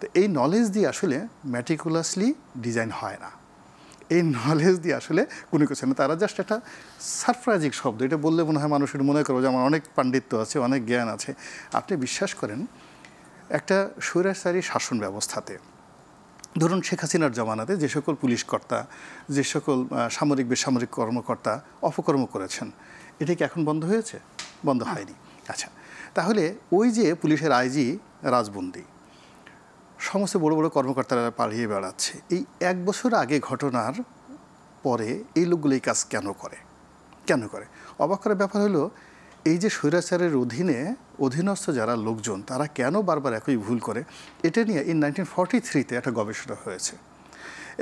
তো এই নলেজ দিয়ে আসলে ম্যাটিকুলাসলি ডিজাইন হয় না, এই নলেজ দিয়ে আসলে কোনো কিছু না। তারা জাস্ট একটা সারপ্রাইজিং শব্দ, এটা বললে মনে হয় মানুষের মনে করবো যে আমার অনেক পাণ্ডিত্য আছে, অনেক জ্ঞান আছে। আপনি বিশ্বাস করেন একটা স্বৈরাচারী শাসন ব্যবস্থাতে, ধরুন শেখ হাসিনার জমানাতে যে সকল পুলিশ কর্তা, যে সকল সামরিক বেসামরিক কর্মকর্তা অপকর্ম করেছেন, এটা কি এখন বন্ধ হয়েছে? বন্ধ হয়নি। আচ্ছা, তাহলে ওই যে পুলিশের আইজি রাজবন্দী, সমস্ত বড় বড় কর্মকর্তারা পালিয়ে বেড়াচ্ছে, এই 1 বছর আগে ঘটনার পরে এই লোকগুলো এই কাজ কেন করে? অবাক করার ব্যাপার হলো, এই যে স্বৈরাচারের অধীনস্থ যারা লোকজন, তারা কেন বারবার একই ভুল করে, এটা নিয়ে 1943-তে একটা গবেষণা হয়েছে।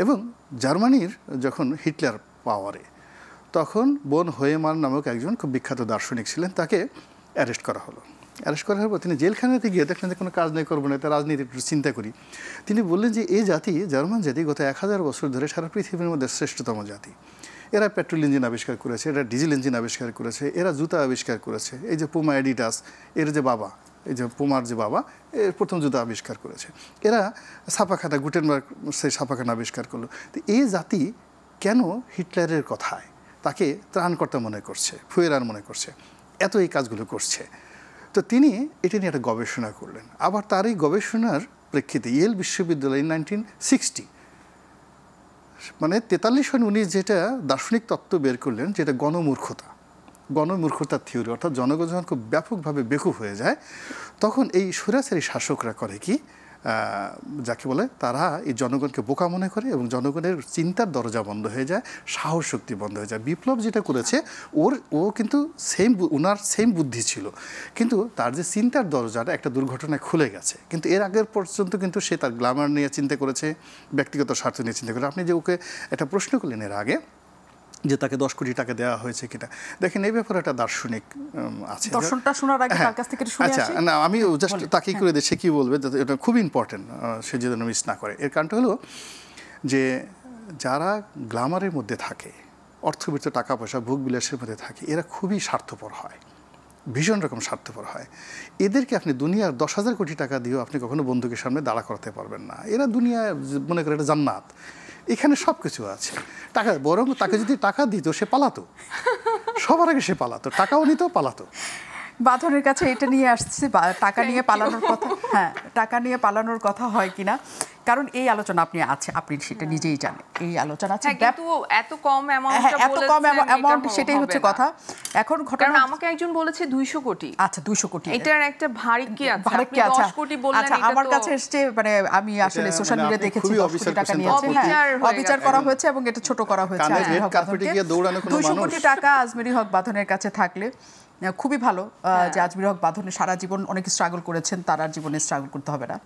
এবং জার্মানির যখন হিটলার পাওয়ারে, তখন বোন হোয়েমার নামক একজন খুব বিখ্যাত দার্শনিক ছিলেন, তাকে অ্যারেস্ট করা হলো। অ্যারেস্ট করার পর তিনি জেলখানাতে গিয়ে দেখলেন যে কোনো কাজ নেই, করবো না, এটা রাজনীতি একটু চিন্তা করি। তিনি বললেন যে এই জাতি, জার্মান জাতি, গত 1000 বছর ধরে সারা পৃথিবীর মধ্যে শ্রেষ্ঠতম জাতি। এরা পেট্রোল ইঞ্জিন আবিষ্কার করেছে, এরা ডিজেল ইঞ্জিন আবিষ্কার করেছে, এরা জুতা আবিষ্কার করেছে। এই যে পুমা এডিডাস, এর যে বাবা, এই যে পুমার যে বাবা, এর প্রথম জুতা আবিষ্কার করেছে। এরা ছাপাখানা, গুটেনবার্গ সেই ছাপাখানা আবিষ্কার করলো। তো এই জাতি কেন হিটলারের কথায় তাকে ত্রাণকর্তা মনে করছে, ফুয়েরার মনে করছে, এত এই কাজগুলো করছে? তো তিনি এটা নিয়ে একটা গবেষণা করলেন। আবার তার এই গবেষণার প্রেক্ষিতে ইয়েল বিশ্ববিদ্যালয়ে 1960, মানে 43 সনে উনি যেটা দার্শনিক তত্ত্ব বের করলেন, যেটা গণমূর্খতার থিওরি, অর্থাৎ জনগণ যখন খুব ব্যাপকভাবে বেকুব হয়ে যায়, তখন এই স্বৈরাচারী শাসকরা করে কি, যাকে বলে, তারা এই জনগণকে বোকা মনে করে এবং জনগণের চিন্তার দরজা বন্ধ হয়ে যায়, সাহস শক্তি বন্ধ হয়ে যায়। বিপ্লব যেটা করেছে, ও কিন্তু ওনার সেম বুদ্ধি ছিল, কিন্তু তার যে চিন্তার দরজাটা একটা দুর্ঘটনায় খুলে গেছে। কিন্তু এর আগের পর্যন্ত কিন্তু সে তার গ্ল্যামার নিয়ে চিন্তা করেছে, ব্যক্তিগত স্বার্থ নিয়ে চিন্তা করেছে। আপনি যে ওকে একটা প্রশ্ন করলেন এর আগে, যে তাকে 10 কোটি টাকা দেওয়া হয়েছে কিনা, দেখেন এই ব্যাপারে একটা দার্শনিক আছে। দর্শনটা শোনার আগে তার কাছ থেকে শুনে আচ্ছা, আসি। না, আমি জাস্ট তাকিয়ে করে দিই, সে কি বলবে, এটা খুব ইম্পর্টেন্ট, সে যেন মিস না করে। এর কারণটা হলো যে যারা গ্ল্যামারের মধ্যে থাকে, অর্থবিত্ত, টাকা পয়সা, ভোগ বিলাসের মধ্যে থাকে, এরা খুবই স্বার্থপর হয়, ভীষণ রকম স্বার্থপর হয়। এদেরকে আপনি দুনিয়ার 10,000 কোটি টাকা দিয়েও আপনি কখনো বন্ধুকের সামনে দাঁড়া করাতে পারবেন না। এরা দুনিয়ায় মনে করে এটা জান্নাত, এখানে সব কিছু আছে। টাকা, বরং তাকে যদি টাকা দিত সে পালাতো, সবার আগে সে পালাতো, টাকাও নিত, পালাতো। বাঁধনের কাছে এটা নিয়ে আসছি, টাকা নিয়ে পালানোর কথা। হ্যাঁ, টাকা নিয়ে পালানোর কথা হয় কিনা, কারণ এই আলোচনা আপনি সেটা নিজেই জানেন, এই আলোচনা আছে। কিন্তু এত কম অ্যামাউন্ট, সেটাই হচ্ছে কথা। এখন ঘটনা, আমাকে একজন বলেছে 200 কোটি। আচ্ছা, 200 কোটি, এটার একটা ভারী কি আছে? আপনি 10 কোটি বললেন। আচ্ছা, আমার কাছে এসে, মানে আমি আসলে সোশ্যাল মিডিয়া দেখেছি 10 কোটি টাকা নিয়েছে, অবিচার করা হয়েছে এবং এটা ছোট করা হয়েছে। 200 কোটি টাকা আজমেরী হক বাঁধনের কাছে থাকলে খুবই ভালো, যে আজমেরী হক বাঁধনে সারা জীবন অনেক স্ট্রাগল করেছেন, তার আর জীবনে স্ট্রাগল করতে হবে না।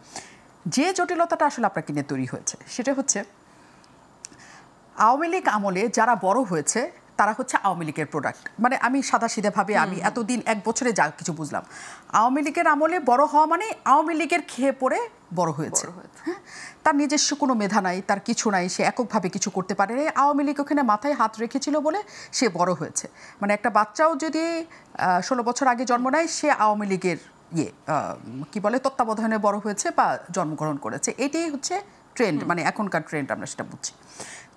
যে জটিলতাটা আসলে আপনাকে নিয়ে তৈরি হয়েছে, সেটা হচ্ছে আওয়ামী লীগ আমলে যারা বড় হয়েছে তারা হচ্ছে আওয়ামী লীগের প্রোডাক্ট। মানে আমি সাদাসিধেভাবে, আমি এতদিন 1 বছরে যা কিছু বুঝলাম, আওয়ামী লীগের আমলে বড় হওয়া মানে আওয়ামী লীগের খেয়ে পড়ে বড় হয়েছে। হ্যাঁ, তার নিজস্ব কোনো মেধা নাই, তার কিছু নাই, সে এককভাবে কিছু করতে পারে না। আওয়ামী লীগ ওখানে মাথায় হাত রেখেছিল বলে সে বড় হয়েছে। মানে একটা বাচ্চাও যদি 16 বছর আগে জন্ম নেয়, সে আওয়ামী লীগের কি বলে, তত্ত্বাবধানে বড় হয়েছে বা জন্মগ্রহণ করেছে। এটাই হচ্ছে ট্রেন্ড, মানে এখনকার ট্রেন্ড, আমরা সেটা বুঝছি।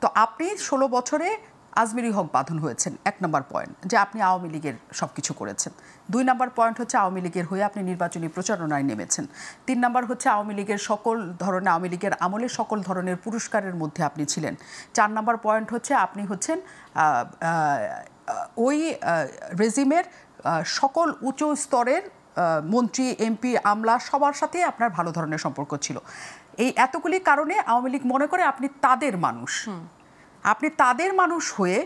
তো আপনি 16 বছরে আজমেরী হক বাঁধন হয়েছেন, 1 নম্বর পয়েন্ট, যে আপনি আওয়ামী লীগের সব কিছু করেছেন। 2 নম্বর পয়েন্ট হচ্ছে আওয়ামী লীগের হয়ে আপনি নির্বাচনী প্রচারণায় নেমেছেন। 3 নম্বর হচ্ছে আওয়ামী লীগের আওয়ামী লীগের আমলে সকল ধরনের পুরস্কারের মধ্যে আপনি ছিলেন। 4 নম্বর পয়েন্ট হচ্ছে আপনি হচ্ছেন ওই রেজিমের সকল উচ্চ স্তরের মন্ত্রী, এমপি, আমলা সবার সাথে আপনার ভালো ধরনের সম্পর্ক ছিল। এই এতগুলি কারণে আওয়ামী লীগ মনে করে আপনি তাদের মানুষ। আপনি তাদের মানুষ হয়ে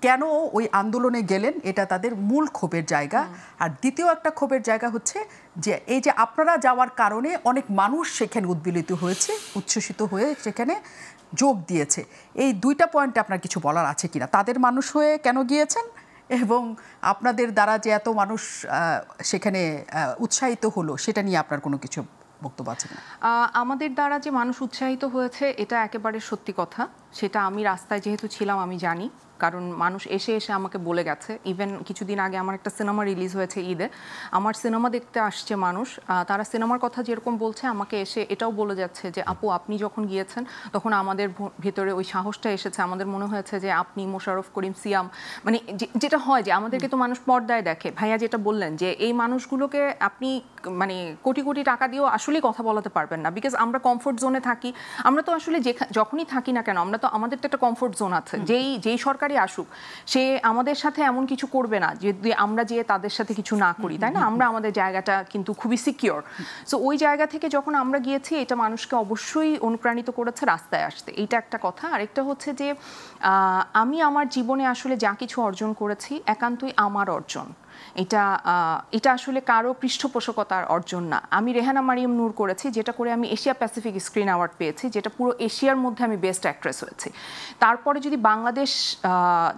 কেন ওই আন্দোলনে গেলেন, এটা তাদের মূল ক্ষোভের জায়গা। আর দ্বিতীয় একটা ক্ষোভের জায়গা হচ্ছে যে এই যে আপনারা যাওয়ার কারণে অনেক মানুষ সেখানে উদ্বেলিত হয়েছে, উচ্ছ্বসিত হয়ে সেখানে যোগ দিয়েছে। এই 2টা পয়েন্টে আপনার কিছু বলার আছে কিনা? তাদের মানুষ হয়ে কেন গিয়েছেন এবং আপনাদের দ্বারা যে এত মানুষ সেখানে উৎসাহিত হলো, সেটা নিয়ে আপনার কোনো কিছু বক্তব্য আছে কিনা? আমাদের দ্বারা যে মানুষ উৎসাহিত হয়েছে, এটা একেবারে সত্যি কথা। সেটা আমি রাস্তায় যেহেতু ছিলাম আমি জানি, কারণ মানুষ এসে এসে আমাকে বলে গেছে। ইভেন কিছুদিন আগে আমার একটা সিনেমা রিলিজ হয়েছে ঈদে, আমার সিনেমা দেখতে আসছে মানুষ, তারা সিনেমার কথা যেরকম বলছে আমাকে এসে এটাও বলে যাচ্ছে যে আপু আপনি যখন গিয়েছেন তখন আমাদের ভেতরে ওই সাহসটা এসেছে, আমাদের মনে হয়েছে যে আপনি, মোশাররফ করিম, সিয়াম, মানে যেটা হয় যে আমাদেরকে তো মানুষ পর্দায় দেখে। ভাইয়া যেটা বললেন যে এই মানুষগুলোকে আপনি মানে কোটি কোটি টাকা দিয়েও আসলেই কথা বলাতে পারবেন না, বিকজ আমরা কমফোর্ট জোনে থাকি। আমরা তো আসলে যখনই থাকি না কেন আমরা তো, আমাদের তো একটা কমফোর্ট জোন আছে, যেই সরকারি আসুক সে আমাদের সাথে এমন কিছু করবে না যদি আমরা যে তাদের সাথে কিছু না করি, তাই না? আমরা আমাদের জায়গাটা কিন্তু খুবই সিকিউর। সো ওই জায়গা থেকে যখন আমরা গিয়েছি এটা মানুষকে অবশ্যই অনুপ্রাণিত করেছে রাস্তায় আসতে, এইটা একটা কথা। আরেকটা হচ্ছে যে আমি আমার জীবনে আসলে যা কিছু অর্জন করেছি একান্তই আমার অর্জন, এটা আসলে কারো পৃষ্ঠপোষকতার অর্জন না। আমি রেহানা মারিয়াম নূর করেছি, যেটা করে আমি এশিয়া প্যাসিফিক স্ক্রিন অ্যাওয়ার্ড পেয়েছি, যেটা পুরো এশিয়ার মধ্যে আমি বেস্ট অ্যাক্ট্রেস হয়েছি। তারপরে যদি বাংলাদেশ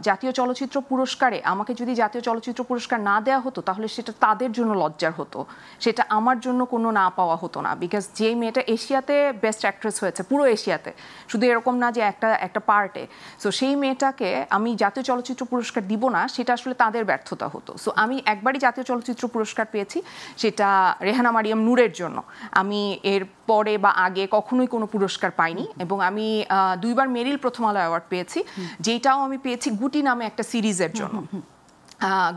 জাতীয় চলচ্চিত্র পুরস্কারে আমাকে যদি জাতীয় চলচ্চিত্র পুরস্কার না দেওয়া হতো তাহলে সেটা তাদের জন্য লজ্জার হতো, সেটা আমার জন্য কোনো না পাওয়া হতো না। বিকজ যে মেয়েটা এশিয়াতে বেস্ট অ্যাক্ট্রেস হয়েছে, পুরো এশিয়াতে, শুধু এরকম না যে একটা পার্টে, সো সেই মেয়েটাকে আমি জাতীয় চলচ্চিত্র পুরস্কার দিব না, সেটা আসলে তাদের ব্যর্থতা হতো। সো আমি একবারই জাতীয় চলচ্চিত্র পুরস্কার পেয়েছি, সেটা রেহানা মারিয়াম নূরের জন্য। আমি এর পরে বা আগে কখনোই কোনো পুরস্কার পাইনি, এবং আমি 2বার মেরিল প্রথম আলো অ্যাওয়ার্ড পেয়েছি, যেটাও আমি পেয়েছি গুটি নামে একটা সিরিজের জন্য,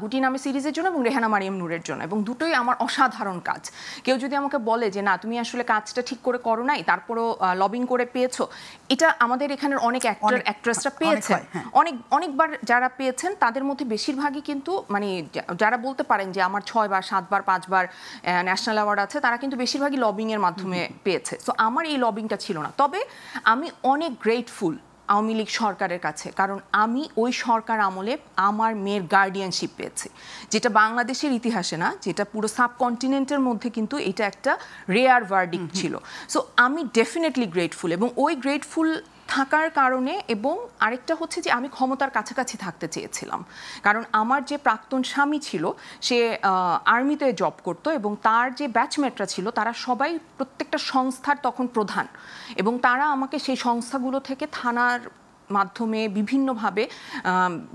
গুটি নামে সিরিজের জন্য এবং রেহানা মারিয়াম নূরের জন্য, এবং দুটোই আমার অসাধারণ কাজ। কেউ যদি আমাকে বলে যে না তুমি আসলে কাজটা ঠিক করে করো নাই তারপরও লবিং করে পেয়েছো, এটা আমাদের এখানের অনেক অ্যাক্টর অ্যাক্ট্রেসরা পেয়েছে, অনেকবার যারা পেয়েছেন তাদের মধ্যে বেশিরভাগই কিন্তু মানে যারা বলতে পারেন যে আমার 6 বার 7 বার 5 বার ন্যাশনাল অ্যাওয়ার্ড আছে, তারা কিন্তু বেশিরভাগই লবিংয়ের মাধ্যমে পেয়েছে। সো আমার এই লবিংটা ছিল না। তবে আমি অনেক গ্রেটফুল আওয়ামী লীগ সরকারের কাছে, কারণ আমি ওই সরকার আমলে আমার মেয়ের গার্ডিয়ানশিপ পেয়েছি, যেটা বাংলাদেশের ইতিহাসে না, যেটা পুরো সাবকন্টিনেন্টের মধ্যে কিন্তু এটা একটা রেয়ার ভার্ডিক্ট ছিল। সো আমি ডেফিনেটলি গ্রেটফুল, এবং ওই গ্রেটফুল থাকার কারণে, এবং আরেকটা হচ্ছে যে আমি ক্ষমতার কাছাকাছি থাকতে চেয়েছিলাম, কারণ আমার যে প্রাক্তন স্বামী ছিল সে আর্মিতে জব করতো, এবং তার যে ব্যাচমেটরা ছিল তারা সবাই প্রত্যেকটা সংস্থার তখন প্রধান, এবং তারা আমাকে সেই সংস্থাগুলো থেকে থানার মাধ্যমে বিভিন্নভাবে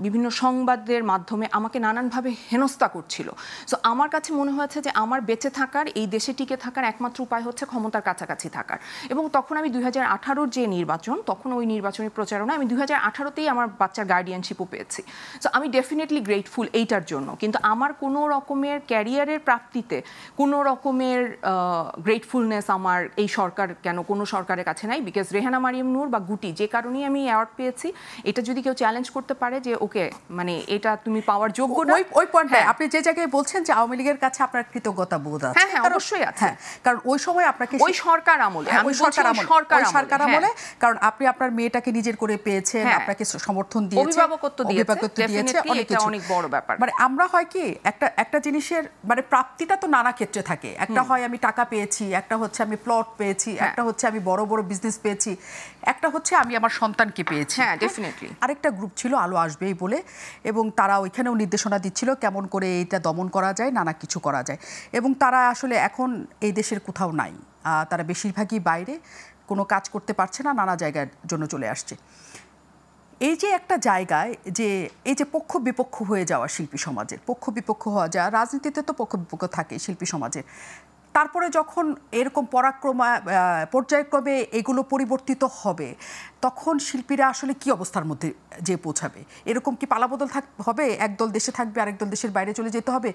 বিভিন্ন সংবাদের মাধ্যমে আমাকে নানানভাবে হেনস্থা করছিল। সো আমার কাছে মনে হয়েছে যে আমার বেঁচে থাকার, এই দেশে টিকে থাকার একমাত্র উপায় হচ্ছে ক্ষমতার কাছাকাছি থাকার। এবং তখন আমি 2018-র যে নির্বাচন, তখন ওই নির্বাচনী প্রচারণা আমি 2018-তেই আমার বাচ্চার গার্ডিয়ানশিপও পেয়েছি। সো আমি ডেফিনেটলি গ্রেটফুল এইটার জন্য, কিন্তু আমার কোনো রকমের ক্যারিয়ারের প্রাপ্তিতে কোনো রকমের গ্রেটফুলনেস আমার এই সরকার কেন কোনো সরকারের কাছে নাই। বিকজ রেহানা মারিয়াম নূর বা গুটি যে কারণেই আমি অ্যাওয়ার্ড পেয়েছি, এটা যদি কেউ চ্যালেঞ্জ করতে পারে যে ওকে মানে এটা তুমি পাওয়ার যোগ্য না, ওই পয়েন্টে আপনি যে জায়গায় বলছেন যে আওয়ামী লীগের কাছে আপনার কৃতজ্ঞতা বোধ আছে। হ্যাঁ অবশ্যই আছে, কারণ ওই সময় আপনাকে ওই সরকার আমলে, ওই সরকার আমলে, কারণ আপনি আপনার মেয়েটাকে নিজের করে পেয়েছেন, আপনাকে সমর্থন দিয়েছে, অভিভাবকত্ব দিয়েছে, অনেক বড় ব্যাপার। মানে আমরা হয় কি একটা জিনিসের মানে প্রাপ্তিটা তো নানা ক্ষেত্রে থাকে, একটা হয় আমি টাকা পেয়েছি, একটা হচ্ছে আমি প্লট পেয়েছি, একটা হচ্ছে আমি বড় বড় বিজনেস পেয়েছি, একটা হচ্ছে আমি আমার সন্তানকে পেয়েছি। হ্যাঁ ডেফিনেটলি। আরেকটা গ্রুপ ছিল আলো আসবেই বলে, এবং তারা ওইখানেও নির্দেশনা দিচ্ছিল কেমন করে এটা দমন করা যায়, নানা কিছু করা যায়, এবং তারা আসলে এখন এই দেশের কোথাও নাই, তারা বেশিরভাগই বাইরে, কোনো কাজ করতে পারছে না, নানা জায়গার জন্য চলে আসছে। এই যে একটা জায়গায় যে এই যে পক্ষ বিপক্ষ হয়ে যাওয়া শিল্পী সমাজের, পক্ষ বিপক্ষ হওয়া যায়, রাজনীতিতে তো পক্ষ বিপক্ষ থাকে শিল্পী সমাজের, তারপরে যখন এরকম পর্যায়ক্রমে এগুলো পরিবর্তিত হবে, তখন শিল্পীরা আসলে কি অবস্থার মধ্যে যে পৌঁছাবে? এরকম কি পালাবদল হবে, একদল দেশে থাকবে আরেকদল দেশের বাইরে চলে যেতে হবে?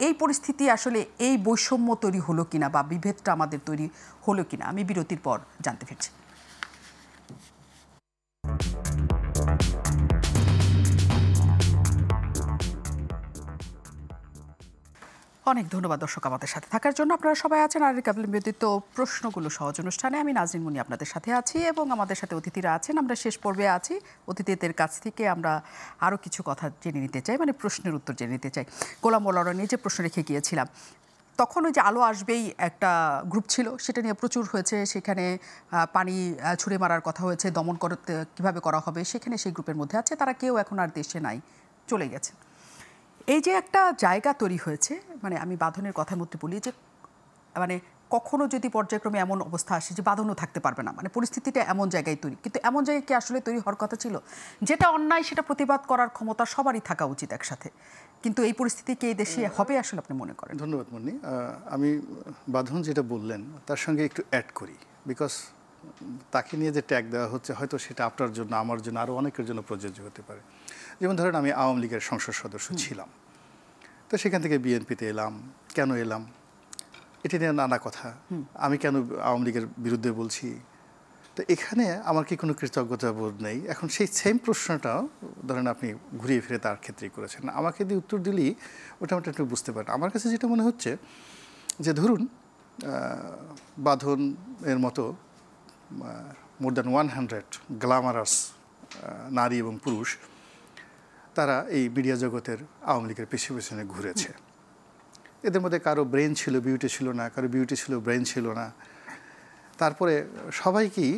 এই পরিস্থিতি আসলে এই বৈষম্য তৈরি হলো কিনা বা বিভেদটা আমাদের তৈরি হলো কিনা, আমি বিরতির পর জানতে ফিরছি। অনেক ধন্যবাদ দর্শক আমাদের সাথে থাকার জন্য। আপনারা সবাই আছেন আর কেবল বিরতিত প্রশ্নগুলো সহজ অনুষ্ঠানে। আমি নাজনীন মুনি আপনাদের সাথে আছি, এবং আমাদের সাথে অতিথিরা আছেন। আমরা শেষ পর্বে আছি, অতিথিদের কাছ থেকে আমরা আরও কিছু কথা জেনে নিতে চাই, মানে প্রশ্নের উত্তর জেনে নিতে চাই। গোলাম মোল্লা নিয়ে যে প্রশ্ন রেখে গিয়েছিলাম, তখন ওই যে আলো আসবেই একটা গ্রুপ ছিল, সেটা নিয়ে প্রচুর হয়েছে, সেখানে পানি ছুঁড়ে মারার কথা হয়েছে, দমন করতে কীভাবে করা হবে, সেখানে সেই গ্রুপের মধ্যে আছে, তারা কেউ এখন আর দেশে নাই, চলে গেছে। এই যে একটা জায়গা তৈরি হয়েছে, মানে আমি বাঁধনের কথার মধ্যে বলি যে মানে কখনো যদি পর্যায়ক্রমে এমন অবস্থা আসে যে বাঁধনও থাকতে পারবে না, মানে পরিস্থিতিটা এমন জায়গায় তৈরি, কিন্তু এমন জায়গায় কি আসলে তৈরি হওয়ার কথা ছিল? যেটা অন্যায় সেটা প্রতিবাদ করার ক্ষমতা সবারই থাকা উচিত একসাথে, কিন্তু এই পরিস্থিতি কি এই দেশে হবে আসলে আপনি মনে করেন? ধন্যবাদ মুন্নি। আমি বাঁধন যেটা বললেন তার সঙ্গে একটু অ্যাড করি, বিকজ তাকে নিয়ে যে ট্যাগ দেওয়া হচ্ছে হয়তো সেটা আপনার জন্য, আমার জন্য, আরও অনেকের জন্য প্রযোজ্য হতে পারে। যেমন ধরেন আমি আওয়ামী লীগের সংসদ সদস্য ছিলাম, তো সেখান থেকে বিএনপিতে এলাম। কেন এলাম এটা নিয়ে নানা কথা, আমি কেন আওয়ামী লীগের বিরুদ্ধে বলছি, তো এখানে আমার কি কোনো কৃতজ্ঞতা বোধ নেই? এখন সেই সেম প্রশ্নটা ধরেন আপনি ঘুরিয়ে ফিরে তার ক্ষেত্রেই করেছেন, আমাকে দিয়ে উত্তর দিলেই ওটা একটু বুঝতে পারেন। আমার কাছে যেটা মনে হচ্ছে যে ধরুন বাঁধন এর মতো মোর দ্যান 100 গ্ল্যামারাস নারী এবং পুরুষ তারা এই মিডিয়া জগতের আওয়ামী লীগের পেছনে ঘুরেছে। এদের মধ্যে কারো ব্রেন ছিল, বিউটি ছিল না, কারো বিউটি ছিল, ব্রেন ছিল না। তারপরে সবাইকেই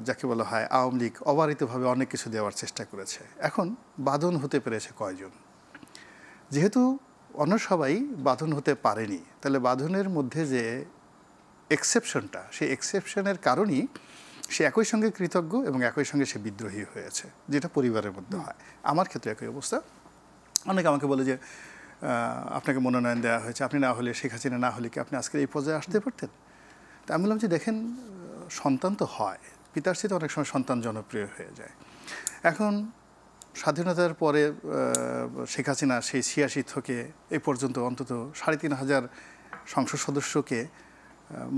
যাকে বলা হয় আওয়ামী লীগ অবারিতভাবে অনেক কিছু দেওয়ার চেষ্টা করেছে। এখন বাঁধন হতে পেরেছে কয়জন? যেহেতু অন্য সবাই বাঁধন হতে পারেনি, তাহলে বাঁধনের মধ্যে যে এক্সেপশনটা, সেই এক্সেপশনের কারণেই সে একই সঙ্গে কৃতজ্ঞ এবং একই সঙ্গে সে বিদ্রোহী হয়েছে, যেটা পরিবারের মধ্যে হয়। আমার ক্ষেত্রে একই অবস্থা। অনেকে আমাকে বলে যে আপনাকে মনোনয়ন দেওয়া হয়েছে, আপনি না হলে, শেখ হাসিনা না হলে কি আপনি আজকের এই পর্যায়ে আসতে পারতেন? তা আমি বললাম যে দেখেন, সন্তান তো হয়, পিতার সাথে অনেক সময় সন্তান জনপ্রিয় হয়ে যায়। এখন স্বাধীনতার পরে শেখ হাসিনা সেই 86 থেকে এই পর্যন্ত অন্তত ৩,৫০০ সংসদ সদস্যকে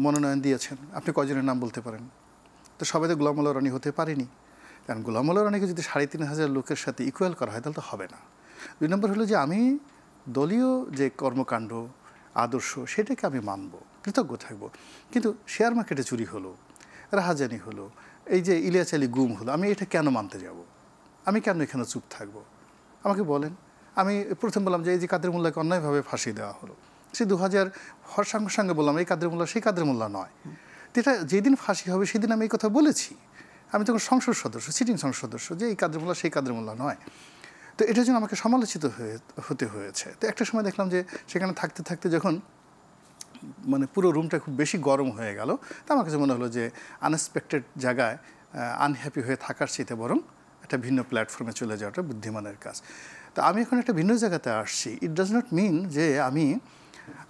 মনোনয়ন দিয়েছেন। আপনি কয়জনের নাম বলতে পারেন? তো সবাই তো গোলাম মোল্লা রনি হতে পারেনি, কারণ গোলাম মোল্লা রনিকে যদি ৩,৫০০ লোকের সাথে ইকুয়াল করা হয় তাহলে তো হবে না। ২ নম্বর হলো যে আমি দলীয় যে কর্মকাণ্ড, আদর্শ, সেটাকে আমি মানব, কৃতজ্ঞ থাকব। কিন্তু শেয়ার মার্কেটে চুরি হলো, রাহাজানি হলো, এই যে ইলিয়াস আলী গুম হলো, আমি এটা কেন মানতে যাব? আমি কেন এখানে চুপ থাকবো? আমাকে বলেন। আমি প্রথম বললাম যে এই যে কাদের মোল্লাকে অন্যায়ভাবে ফাঁসি দেওয়া হলো, সে 2000 হওয়ার সঙ্গে সঙ্গে বললাম এই কাদের মোল্লা সেই কাদের মোল্লা নয়। এটা যেদিন ফাঁসি হবে সেদিন আমি এই কথা বলেছি। আমি তখন সংসদ সদস্য, সিটিং সংসদ সদস্য, যে এই কাদের মোল্লা সেই কাদের মোল্লা নয়। তো এটার জন্য আমাকে সমালোচিত হতে হয়েছে। তো একটা সময় দেখলাম যে সেখানে থাকতে থাকতে যখন মানে পুরো রুমটা খুব বেশি গরম হয়ে গেল, তা আমার কাছে মনে হলো যে আনএক্সপেক্টেড জায়গায় আনহ্যাপি হয়ে থাকার চাইতে বরং একটা ভিন্ন প্ল্যাটফর্মে চলে যাওয়াটা বুদ্ধিমানের কাজ। তো আমি এখন একটা ভিন্ন জায়গাতে আসছি। ইট ডাজ নট মিন যে আমি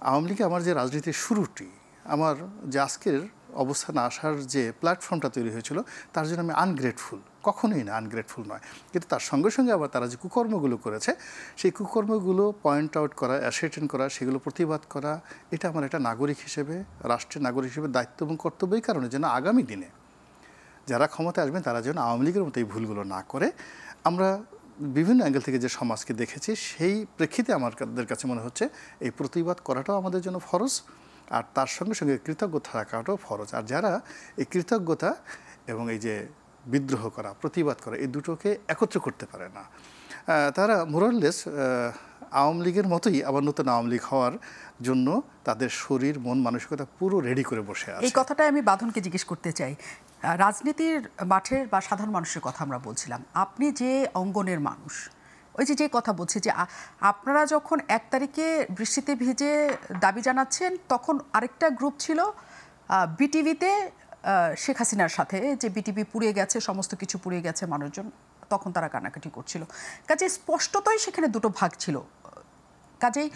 আওয়ামী লীগে আমার যে রাজনীতির শুরুটি, আমার যে আজকের অবস্থানে আসার যে প্ল্যাটফর্মটা তৈরি হয়েছিল, তার জন্য আমি আনগ্রেটফুল, কখনোই না, আনগ্রেটফুল নয়। কিন্তু তার সঙ্গে সঙ্গে আবার তারা যে কুকর্মগুলো করেছে, সেই কুকর্মগুলো পয়েন্ট আউট করা, অ্যাসেটেন করা, সেগুলো প্রতিবাদ করা, এটা আমার একটা নাগরিক হিসেবে, রাষ্ট্রের নাগরিক হিসেবে দায়িত্ব এবং কর্তব্য। এই কারণে যেন আগামী দিনে যারা ক্ষমতায় আসবেন তারা যেন আওয়ামী লীগের মতো এই ভুলগুলো না করে। আমরা বিভিন্ন অ্যাঙ্গেল থেকে যে সমাজকে দেখেছি, সেই প্রেক্ষিতে আমাদের কাছে মনে হচ্ছে এই প্রতিবাদ করাটাও আমাদের জন্য ফরজ, আর তার সঙ্গে সঙ্গে কৃতজ্ঞতা থাকাটাও ফরজ। আর যারা এই কৃতজ্ঞতা এবং এই যে বিদ্রোহ করা, প্রতিবাদ করা, এই দুটোকে একত্র করতে পারে না, তারা মোরাললেস আওয়ামী লীগের মতোই আবার নতুন আওয়ামী লীগ হওয়ার জন্য তাদের শরীর, মন, মানসিকতা পুরো রেডি করে বসে আছে। এই কথাটাই আমি বাঁধনকে জিজ্ঞেস করতে চাই। রাজনীতির মাঠের বা সাধারণ মানুষের কথা আমরা বলছিলাম, আপনি যে অঙ্গনের মানুষ, ওই যে কথা বলছি যে আপনারা যখন 1 তারিখে বৃষ্টিতে ভিজে দাবি জানাচ্ছেন, তখন আরেকটা গ্রুপ ছিল বিটিভিতে শেখ হাসিনার সাথে, যে বিটিভি পুড়িয়ে গেছে, সমস্ত কিছু পুড়িয়ে গেছে, মানুষজন তখন তারা কান্নাকাটি করছিল। কাজে স্পষ্টতই সেখানে দুটো ভাগ ছিল। কাজেই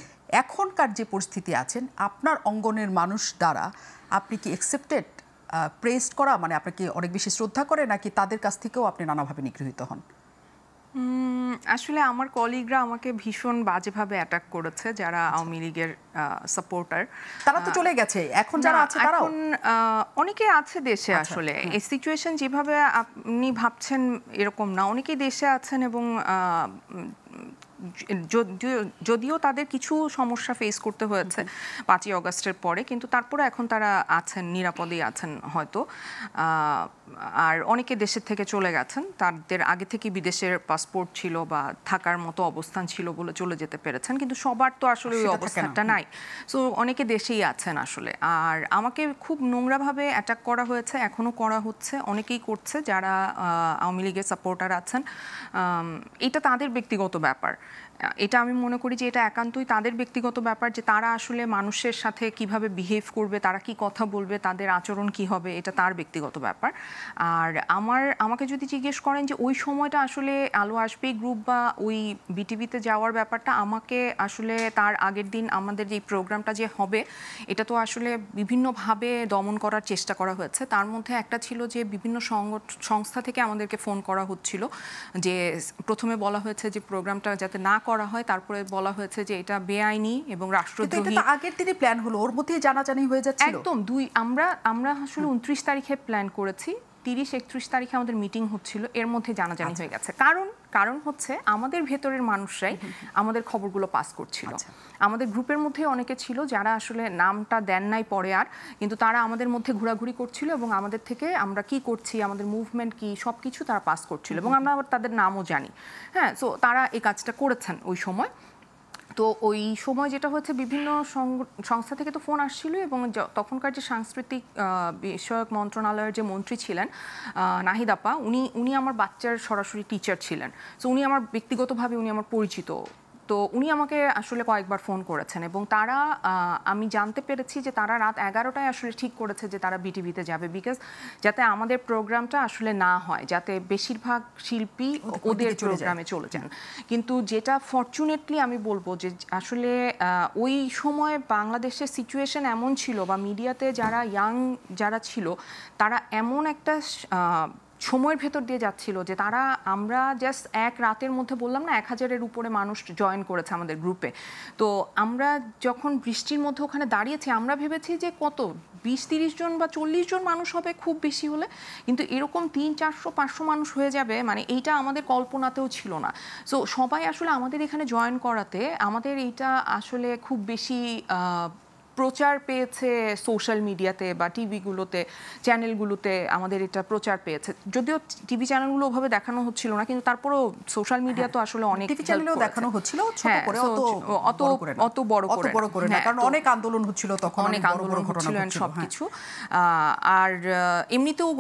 এখনকার যে পরিস্থিতি আছেন, আপনার অঙ্গনের মানুষ দ্বারা আপনি কি অ্যাকসেপ্টেড, প্রেসড করা, মানে আপনাকে অনেক বেশি শ্রদ্ধা করে, নাকি তাদের কাছ থেকেও আপনি নানাভাবে নিগৃহীত হন? আসলে আমার কলিগরা আমাকে ভীষণ বাজেভাবে অ্যাটাক করেছে, যারা আওয়ামী লীগের সাপোর্টার। তারা তো চলে গেছে, এখন যারা আছে তারাও অনেকে আছে দেশে। আসলে এই সিচুয়েশন যেভাবে আপনি ভাবছেন এরকম না, অনেকেই দেশে আছেন এবং যদিও তাদের কিছু সমস্যা ফেস করতে হয়েছে 5ই অগাস্টের পরে, কিন্তু তারপরে এখন তারা আছেন, নিরাপদেই আছেন হয়তো। আর অনেকে দেশের থেকে চলে গেছেন, তাদের আগে থেকে বিদেশের পাসপোর্ট ছিল বা থাকার মতো অবস্থান ছিল বলে চলে যেতে পেরেছেন, কিন্তু সবার তো আসলে ওই অবস্থাটা নাই। সো অনেকে দেশেই আছেন আসলে। আর আমাকে খুব নোংরাভাবে অ্যাটাক করা হয়েছে, এখনও করা হচ্ছে, অনেকেই করছে যারা আওয়ামী লীগের সাপোর্টার আছেন। এটা তাদের ব্যক্তিগত ব্যাপার। এটা আমি মনে করি যে এটা একান্তই তাদের ব্যক্তিগত ব্যাপার, যে তারা আসলে মানুষের সাথে কিভাবে বিহেভ করবে, তারা কি কথা বলবে, তাদের আচরণ কি হবে, এটা তার ব্যক্তিগত ব্যাপার। আর আমাকে যদি জিজ্ঞেস করেন যে ওই সময়টা আসলে আলো আসবে গ্রুপ বা ওই বিটিভিতে যাওয়ার ব্যাপারটা, আমাকে আসলে তার আগের দিন আমাদের যে প্রোগ্রামটা যে হবে এটা তো আসলে বিভিন্নভাবে দমন করার চেষ্টা করা হয়েছে। তার মধ্যে একটা ছিল যে বিভিন্ন সংস্থা থেকে আমাদেরকে ফোন করা হচ্ছিল, যে প্রথমে বলা হয়েছে যে প্রোগ্রামটা যাতে না করা হয়, তারপরে বলা হয়েছে যে এটা বেআইনি এবং রাষ্ট্রদ্রোহী। এটা তো আগের দিনই প্ল্যান হলো, ওর মধ্যেই জানাজানি হয়ে যাচ্ছিল। একদম আমরা আসলে 29 তারিখে প্ল্যান করেছি, 30-31 তারিখে আমাদের মিটিং হচ্ছিল, এর মধ্যে জানাজানি হয়ে গেছে। কারণ হচ্ছে আমাদের ভেতরের মানুষরাই আমাদের খবরগুলো পাস করছিল। আমাদের গ্রুপের মধ্যে অনেকে ছিল যারা আসলে নামটা দেন নাই পরে আর, কিন্তু তারা আমাদের মধ্যে ঘোরাঘুরি করছিল এবং আমাদের থেকে আমরা কি করছি, আমাদের মুভমেন্ট কি, সব কিছু তারা পাস করছিল এবং আমরা আবার তাদের নামও জানি। হ্যাঁ, সো তারা এই কাজটা করেছেন ওই সময়। তো ওই সময় যেটা হচ্ছে বিভিন্ন সংস্থা থেকে তো ফোন আসছিল এবং তখনকার যে সাংস্কৃতিক বিষয়ক মন্ত্রণালয়ের যে মন্ত্রী ছিলেন নাহিদ আপা, উনি আমার বাচ্চার সরাসরি টিচার ছিলেন। সো উনি আমার ব্যক্তিগতভাবে উনি আমার পরিচিত। তো উনি আমাকে আসলে কয়েকবার ফোন করেছেন এবং তারা আমি জানতে পেরেছি যে তারা রাত 11টায় আসলে ঠিক করেছে যে তারা বিটিভিতে যাবে, বিকজ যাতে আমাদের প্রোগ্রামটা আসলে না হয়, যাতে বেশিরভাগ শিল্পী ওদের প্রোগ্রামে চলে যান। কিন্তু যেটা ফরচুনেটলি আমি বলবো যে আসলে ওই সময় বাংলাদেশের সিচুয়েশন এমন ছিল, বা মিডিয়াতে যারা যারা ছিল তারা এমন একটা সময়ের ভেতর দিয়ে যাচ্ছিল যে আমরা জাস্ট এক রাতের মধ্যে বললাম না 1000-এর উপরে মানুষ জয়েন করেছে আমাদের গ্রুপে। তো আমরা যখন বৃষ্টির মধ্যে ওখানে দাঁড়িয়েছি, আমরা ভেবেছি যে কত 20-30 জন বা 40 জন মানুষ হবে খুব বেশি হলে, কিন্তু এরকম 300-400-500 মানুষ হয়ে যাবে, মানে এইটা আমাদের কল্পনাতেও ছিল না। সো সবাই আসলে আমাদের এখানে জয়েন করাতে আমাদের এইটা আসলে খুব বেশি প্রচার পেয়েছে সোশ্যাল মিডিয়াতে বা টিভিগুলোতে, চ্যানেলগুলোতে আমাদের এটা প্রচার পেয়েছে। যদিও টিভি চ্যানেলগুলো ওভাবে দেখানো হচ্ছিল না, কিন্তু তারপরেও সোশ্যাল মিডিয়া তো আসলে অনেক টিভি চ্যানেলেও দেখানো হচ্ছিল, ছোট করে, অত বড় করে না, কারণ অনেক আন্দোলন হচ্ছিল তখন, অনেক আন্দোলন হচ্ছিল সবকিছু। আর এমনিতেও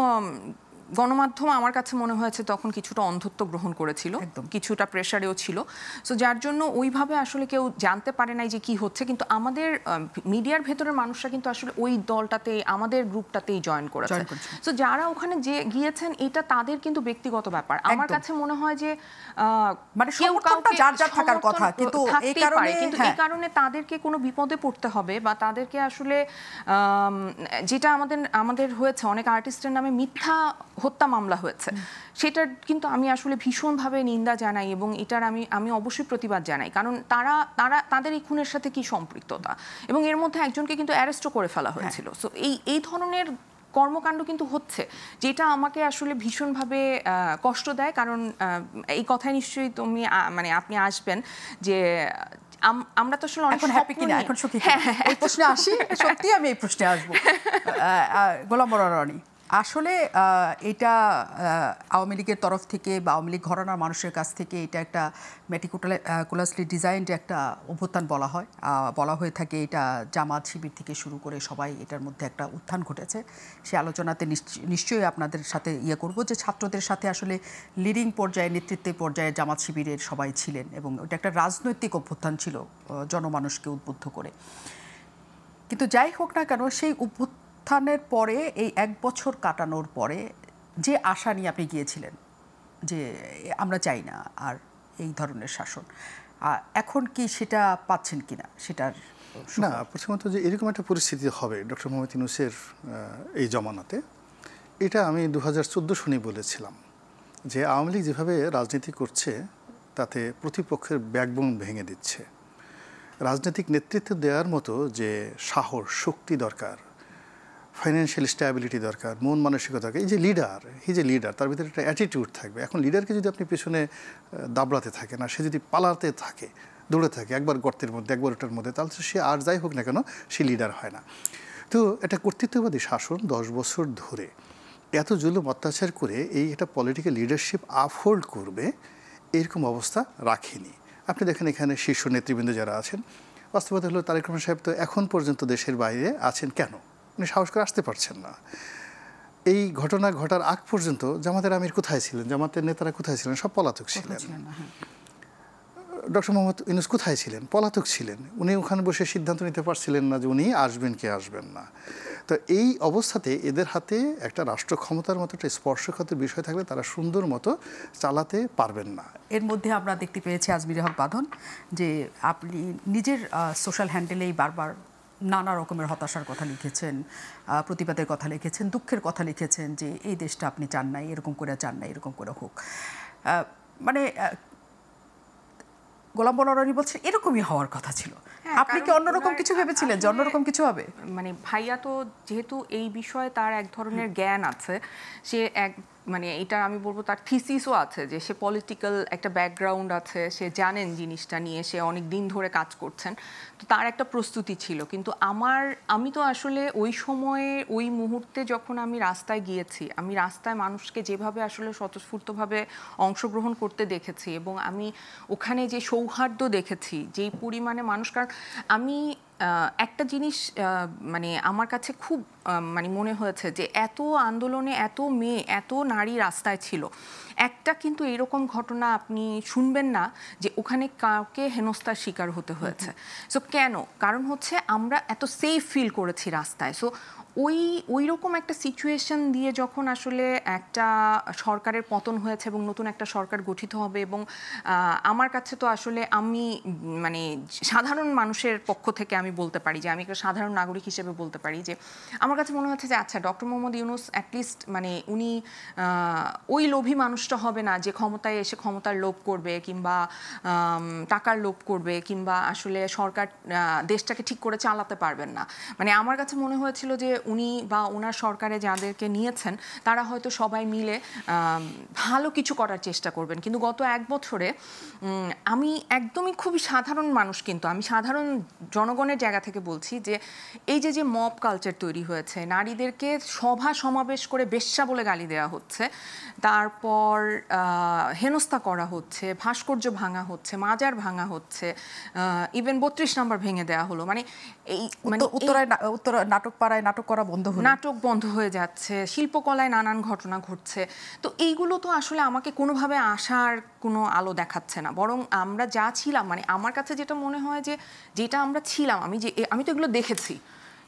গণমাধ্যম আমার কাছে মনে হয়েছে তখন কিছুটা অন্ধত্ব গ্রহণ করেছিল, কিছুটা প্রেসারেও ছিল। সো যার জন্য ওইভাবে আসলে কেউ জানতে পারে নাই যে কি হচ্ছে, কিন্তু আমাদের মিডিয়ার ভেতরের মানুষরা কিন্তু আসলে ওই দলটাতে, আমাদের গ্রুপটাতেই জয়েন করেছে। সো যারা ওখানে যে গিয়েছেন এটা তাদের কিন্তু ব্যক্তিগত ব্যাপার। আমার কাছে মনে হয় যে মানে কেউ কাউকে যার যার থাকার কথা, কিন্তু এই কারণে তাদেরকে কোনো বিপদে পড়তে হবে, বা তাদেরকে আসলে যেটা আমাদের হয়েছে, অনেক আর্টিস্টের নামে মিথ্যা হত্যা মামলা হয়েছে, সেটার কিন্তু আমি আসলে ভীষণভাবে নিন্দা জানাই এবং এটার আমি অবশ্যই প্রতিবাদ জানাই, কারণ তাদের এই খুনের সাথে কি সম্পৃক্ততা, এবং এর মধ্যে একজনকে কিন্তু অ্যারেস্টও করে ফেলা হয়েছিল। সো এই ধরনের কর্মকাণ্ড কিন্তু হচ্ছে, যেটা আমাকে আসলে ভীষণভাবে কষ্ট দেয়। কারণ এই কথায় নিশ্চয়ই তুমি মানে আপনি আসবেন যে আমরা তো আসলে অনেক হ্যাপি কিনা এখন সত্যি এই প্রশ্নে আসি, সত্যি আমি এই প্রশ্নে আসবো। গোলাম মনোয়ার রনি, আসলে এটা আওয়ামী লীগের তরফ থেকে বা আওয়ামী লীগ ঘরানার মানুষের কাছ থেকে এটা একটা মেটিকুলাসলি ডিজাইনড একটা অভ্যুত্থান বলা হয়ে থাকে। এটা জামাত শিবির থেকে শুরু করে সবাই এটার মধ্যে একটা উত্থান ঘটেছে। সে আলোচনাতে নিশ্চয়ই আপনাদের সাথে করব যে ছাত্রদের সাথে আসলে লিডিং পর্যায়ে, নেতৃত্বের পর্যায়ে জামাত শিবিরের সবাই ছিলেন এবং ওটা একটা রাজনৈতিক অভ্যুত্থান ছিল জনমানুষকে উদ্বুদ্ধ করে। কিন্তু যাই হোক না কেন, সেই উত্থানের পরে এই 1 বছর কাটানোর পরে যে আশা নিয়ে আপনি গিয়েছিলেন যে আমরা চাই না আর এই ধরনের শাসন, এখন কি সেটা পাচ্ছেন কিনা? সেটার না, প্রথমত যে এরকম একটা পরিস্থিতি হবে ডক্টর মোহাম্মদ ইউনূসের এই জমানাতে, এটা আমি 2014 সনেই বলেছিলাম যে আওয়ামী লীগ যেভাবে রাজনীতি করছে তাতে প্রতিপক্ষের ব্যাকবোন ভেঙে দিচ্ছে। রাজনৈতিক নেতৃত্ব দেওয়ার মতো যে সাহস, শক্তি দরকার, ফাইন্যান্সিয়াল স্ট্যাবিলিটি দরকার, মন মানসিকতা দরকার, এই যে লিডার তার ভিতরে একটা অ্যাটিটিউড থাকবে। এখন লিডারকে যদি আপনি পেছনে দাবড়াতে থাকে না, সে যদি পালাতে থাকে, দৌড়ে থাকে, একবার গর্তের মধ্যে একবার ওটার মধ্যে, তাহলে সে আর যাই হোক না কেন সে লিডার হয় না। তো একটা কর্তৃত্ববাদী শাসন 10 বছর ধরে এত জুলুম অত্যাচার করে এটা পলিটিক্যাল লিডারশিপ আপহোল্ড করবে এরকম অবস্থা রাখেনি। আপনি দেখেন এখানে শীর্ষ নেতৃবৃন্দ যারা আছেন, বাস্তবতা হলো তারেক রহমান সাহেব তো এখন পর্যন্ত দেশের বাইরে আছেন। কেন? উনি সাহস করে আসতে পারছেন না। এই ঘটনা ঘটার আগ পর্যন্ত জামাতের আমির কোথায় ছিলেন, জামাতের নেতারা কোথায় ছিলেন? সব পলাতক ছিলেন। ডক্টর মোহাম্মদ ইউনূস কোথায় ছিলেন? পলাতক ছিলেন। উনি ওখানে বসে সিদ্ধান্ত নিতে পারছিলেন না যে উনি আসবেন কি আসবেন না। তো এই অবস্থাতে এদের হাতে একটা রাষ্ট্র ক্ষমতার মতো একটা স্পর্শকাতর বিষয় থাকলে তারা সুন্দর মতো চালাতে পারবেন না। এর মধ্যে আমরা দেখতে পেয়েছি আজমির হক বাঁধন যে আপনি নিজের সোশ্যাল হ্যান্ডেলেই বারবার নানা রকমের হতাশার কথা লিখেছেন, প্রতিবাদের কথা লিখেছেন, দুঃখের কথা লিখেছেন যে এই দেশটা আপনি চান নাই, এরকম করে চান নাই, এরকম করে হোক। মানে গোলাম বলরানি বলছে এরকমই হওয়ার কথা ছিল। আপনি কি অন্যরকম কিছু ভেবেছিলেন যে অন্যরকম কিছু হবে? মানে ভাইয়া তো যেহেতু এই বিষয়ে তার এক ধরনের জ্ঞান আছে, সে এক মানে এটা আমি বলবো তার থিসিসও আছে, যে সে পলিটিক্যাল একটা ব্যাকগ্রাউন্ড আছে, সে জানেন জিনিসটা নিয়ে, সে অনেক দিন ধরে কাজ করছেন, তো তার একটা প্রস্তুতি ছিল। কিন্তু আমি তো আসলে ওই সময়ে ওই মুহূর্তে যখন আমি রাস্তায় গিয়েছি, আমি রাস্তায় মানুষকে যেভাবে আসলে স্বতঃস্ফূর্তভাবে অংশগ্রহণ করতে দেখেছি এবং আমি ওখানে যে সৌহার্দ্য দেখেছি, যেই পরিমাণে মানুষ, কারণ আমি একটা জিনিস মানে আমার কাছে খুব মানে মনে হয়েছে যে এত আন্দোলনে এত মেয়ে এত নারী রাস্তায় ছিল, একটা কিন্তু এরকম ঘটনা আপনি শুনবেন না যে ওখানে কাউকে হেনস্থার শিকার হতে হয়েছে। সো কেন? কারণ হচ্ছে আমরা এত সেফ ফিল করেছি রাস্তায়। সো ওই রকম একটা সিচুয়েশন দিয়ে যখন আসলে একটা সরকারের পতন হয়েছে এবং নতুন একটা সরকার গঠিত হবে, এবং আমার কাছে তো আসলে আমি মানে সাধারণ মানুষের পক্ষ থেকে আমি বলতে পারি যে আমি একটা সাধারণ নাগরিক হিসেবে বলতে পারি যে আমার কাছে মনে হচ্ছে যে আচ্ছা ডক্টর মোহাম্মদ ইউনূস অ্যাটলিস্ট মানে উনি ওই লোভী মানুষটা হবে না যে ক্ষমতায় এসে ক্ষমতার লোভ করবে কিংবা টাকার লোভ করবে কিংবা আসলে সরকার দেশটাকে ঠিক করে চালাতে পারবেন না। মানে আমার কাছে মনে হয়েছিল যে উনি বা ওনার সরকারে যাদেরকে নিয়েছেন তারা হয়তো সবাই মিলে ভালো কিছু করার চেষ্টা করবেন। কিন্তু গত এক বছরে আমি একদমই খুবই সাধারণ মানুষ, কিন্তু আমি সাধারণ জনগণের জায়গা থেকে বলছি যে এই যে মব কালচার তৈরি হয়েছে, নারীদেরকে সভা সমাবেশ করে বেশ্যা বলে গালি দেওয়া হচ্ছে, তারপর হেনস্থা করা হচ্ছে, ভাস্কর্য ভাঙা হচ্ছে, মাজার ভাঙা হচ্ছে, ইভেন 32 নম্বর ভেঙে দেওয়া হলো। মানে এই মানে উত্তর নাটকপাড়ায় নাটক করা বন্ধ হলো, নাটক বন্ধ হয়ে যাচ্ছে, শিল্পকলায় নানান ঘটনা ঘটছে। তো এইগুলো তো আসলে আমাকে কোনোভাবে আশার কোনো আলো দেখাচ্ছে না, বরং আমরা যা ছিলাম, মানে আমার কাছে যেটা মনে হয় যে যেটা আমরা ছিলাম, আমি তো এগুলো দেখেছি,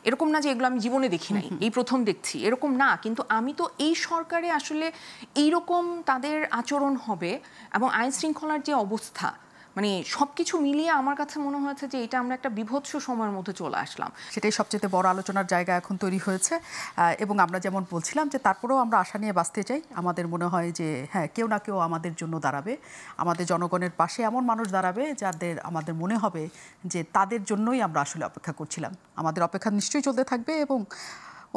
এরকম না যে এগুলো আমি জীবনে দেখি নাই, এই প্রথম দেখছি, এরকম না। কিন্তু আমি তো এই সরকারে আসলে এইরকম তাদের আচরণ হবে এবং আইন শৃঙ্খলার যে অবস্থা, মানে সবকিছু মিলিয়ে আমার কাছে মনে হয়েছে যে এটা আমরা একটা বিভৎস সময়ের মধ্যে চলে আসলাম। সেটাই সবচেয়ে বড় আলোচনার জায়গা এখন তৈরি হয়েছে। এবং আমরা যেমন বলছিলাম যে তারপরেও আমরা আশা নিয়ে বাঁচতে চাই। আমাদের মনে হয় যে হ্যাঁ, কেউ না কেউ আমাদের জন্য দাঁড়াবে, আমাদের জনগণের পাশে এমন মানুষ দাঁড়াবে যাদের আমাদের মনে হবে যে তাদের জন্যই আমরা আসলে অপেক্ষা করছিলাম। আমাদের অপেক্ষা নিশ্চয়ই চলতে থাকবে এবং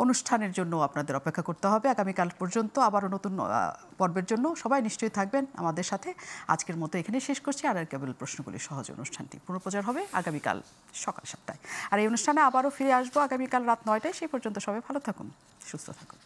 অনুষ্ঠানের জন্য আপনাদের অপেক্ষা করতে হবে আগামীকাল পর্যন্ত। আবারও নতুন পর্বের জন্য সবাই নিশ্চয়ই থাকবেন আমাদের সাথে। আজকের মতো এখানে শেষ করছি। আর কেবল প্রশ্নগুলি সহজ অনুষ্ঠানটি পুনঃপ্রচার হবে আগামীকাল সকাল 7টায়। আর এই অনুষ্ঠানে আবারও ফিরে আসবো আগামীকাল রাত 9টায়। সেই পর্যন্ত সবাই ভালো থাকুন, সুস্থ থাকুন।